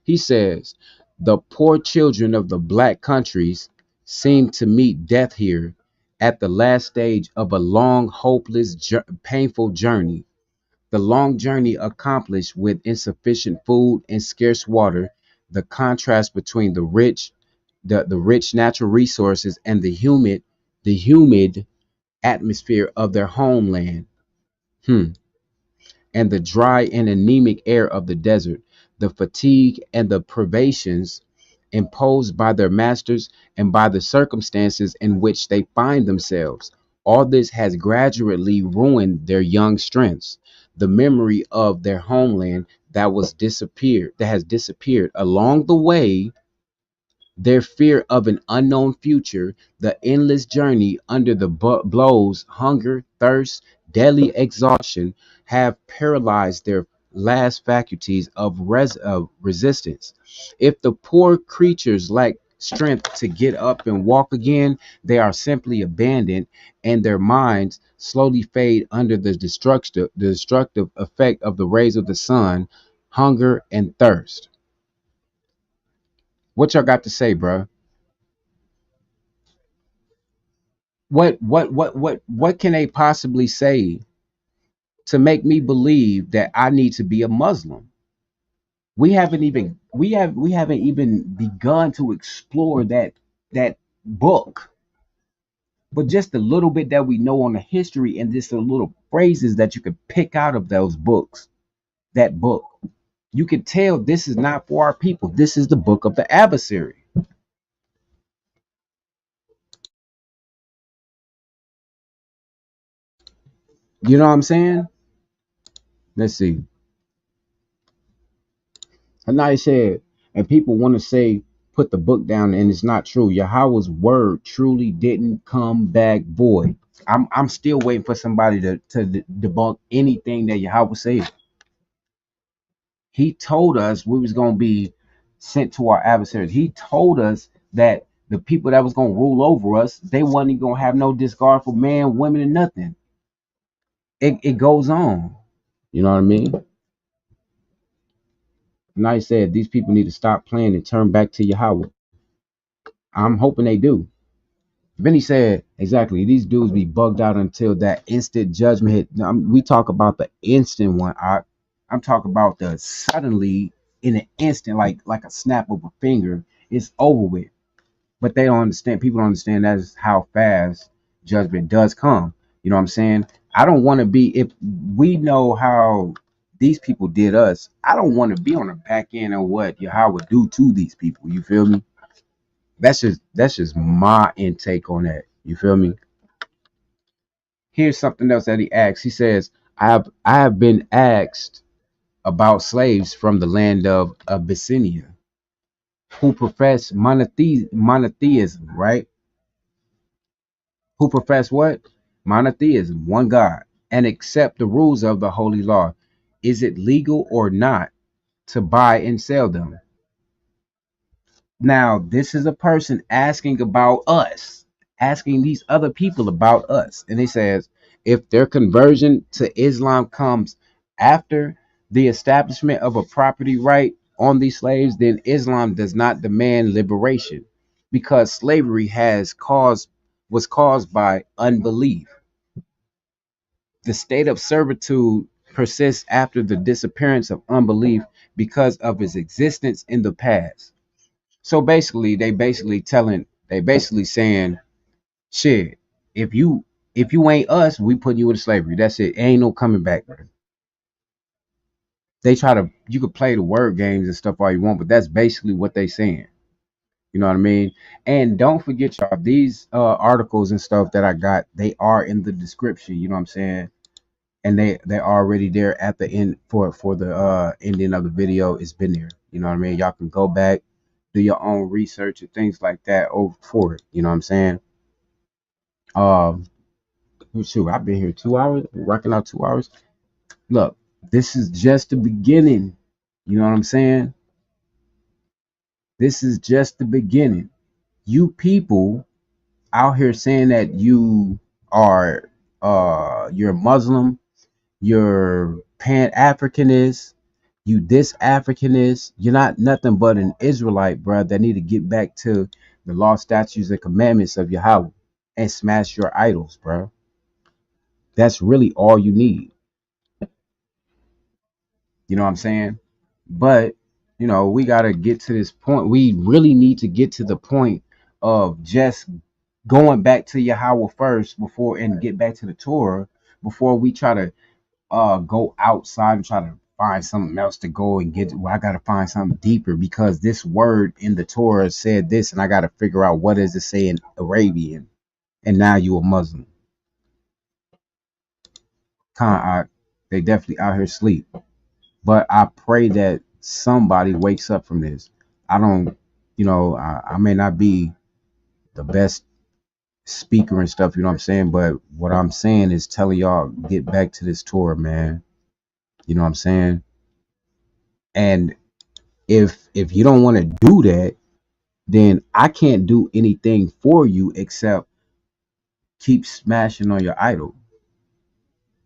He says, the poor children of the black countries seem to meet death here at the last stage of a long, hopeless, painful journey. The long journey accomplished with insufficient food and scarce water, the contrast between the rich natural resources and the humid atmosphere of their homeland. Hmm. And the dry and anemic air of the desert, the fatigue and the privations imposed by their masters and by the circumstances in which they find themselves. All this has gradually ruined their young strengths. The memory of their homeland that has disappeared along the way, their fear of an unknown future, the endless journey under the blows, hunger, thirst, deadly exhaustion have paralyzed their last faculties of resistance. If the poor creatures lack strength to get up and walk again, they are simply abandoned, and their minds slowly fade under the destructive effect of the rays of the sun, hunger, and thirst. What y'all got to say, bruh? What can they possibly say to make me believe that I need to be a Muslim? We haven't even begun to explore that book. But just a little bit that we know on the history and just the little phrases that you could pick out of those books, that book. You could tell this is not for our people. This is the book of the adversary. You know what I'm saying? Let's see. Hanai said, and people want to say, put the book down, and it's not true. Yahweh's word truly didn't come back void. I'm still waiting for somebody to debunk anything that Yahweh said. He told us we was gonna be sent to our adversaries. He told us that the people that was gonna rule over us, they wasn't even gonna have no discard for man, women, and nothing. It goes on. You know what I mean? And I said these people need to stop playing and turn back to Yahweh. I'm hoping they do. Benny said, exactly, these dudes be bugged out until that instant judgment hit. Now, we talk about the instant one. I'm talking about the suddenly in an instant, like a snap of a finger, it's over with. But they don't understand. People don't understand that is how fast judgment does come. You know what I'm saying? I don't want to be, if we know how these people did us, I don't want to be on the back end of what Yahweh would do to these people. You feel me? That's just my intake on that. You feel me? Here's something else that he asks. He says, I have been asked about slaves from the land of Abyssinia who profess monotheism, right? Who profess what? Monotheism, one God, and accept the rules of the holy law. Is it legal or not to buy and sell them? Now, this is a person asking about us, asking these other people about us. And he says, if their conversion to Islam comes after the establishment of a property right on these slaves, then Islam does not demand liberation. because slavery was caused by unbelief. The state of servitude persists after the disappearance of unbelief because of its existence in the past. So basically, they basically saying, shit, if you ain't us, we put you in slavery. That's it. Ain't no coming back. They try to, you could play the word games and stuff all you want, but that's basically what they saying. You know what I mean? And don't forget, y'all, these articles and stuff that I got, they are in the description. You know what I'm saying? And they're already there at the end for the ending of the video. It's been there. You know what I mean? Y'all can go back, do your own research and things like that over for it. You know what I'm saying? Um, shoot, I've been here 2 hours, working out 2 hours. Look, this is just the beginning. You know what I'm saying? This is just the beginning. You people out here saying that you are you're Muslim, you're Pan-Africanist, you this Africanist, you're not nothing but an Israelite, bro, that need to get back to the law, statutes, and commandments of Yahweh and smash your idols, bro. That's really all you need. You know what I'm saying? But we gotta get to this point. We really need to get to the point of just going back to Yahweh first before and get back to the Torah before we try to go outside and try to find something else to go and get. Well, I gotta find something deeper because this word in the Torah said this, and I gotta figure out what does it say in Arabian. And now you a Muslim. They definitely out here sleep. But I pray that somebody wakes up from this. I don't, I may not be the best speaker and stuff, you know what I'm saying? But what I'm saying is telling y'all, get back to this Torah, man. You know what I'm saying? And if you don't want to do that, then I can't do anything for you except keep smashing on your idol.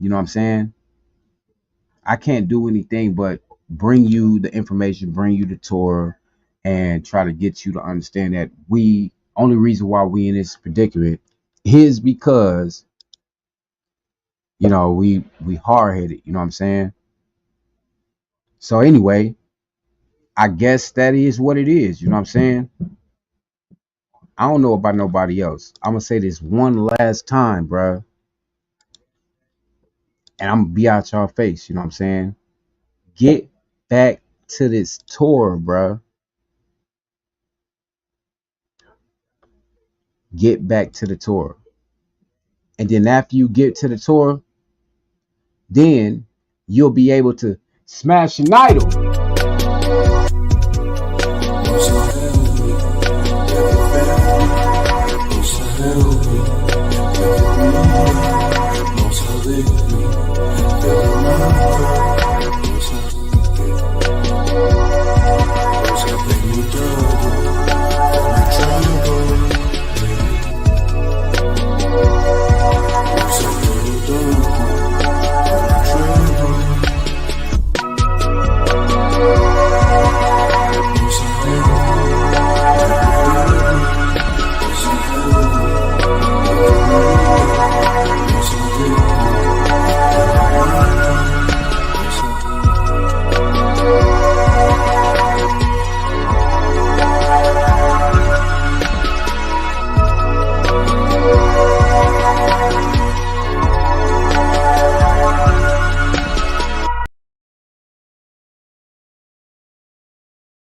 You know what I'm saying? I can't do anything but bring you the information, bring you the Torah, and try to get you to understand that only reason why we in this predicament is because we hard headed. You know what I'm saying? So anyway, I guess that is what it is. You know what I'm saying? I don't know about nobody else. I'm gonna say this one last time, bro, and I'm gonna be out y'all face. You know what I'm saying? Get back to this Torah, bro. Get back to the Torah. And then after you get to the Torah, then you'll be able to smash an idol.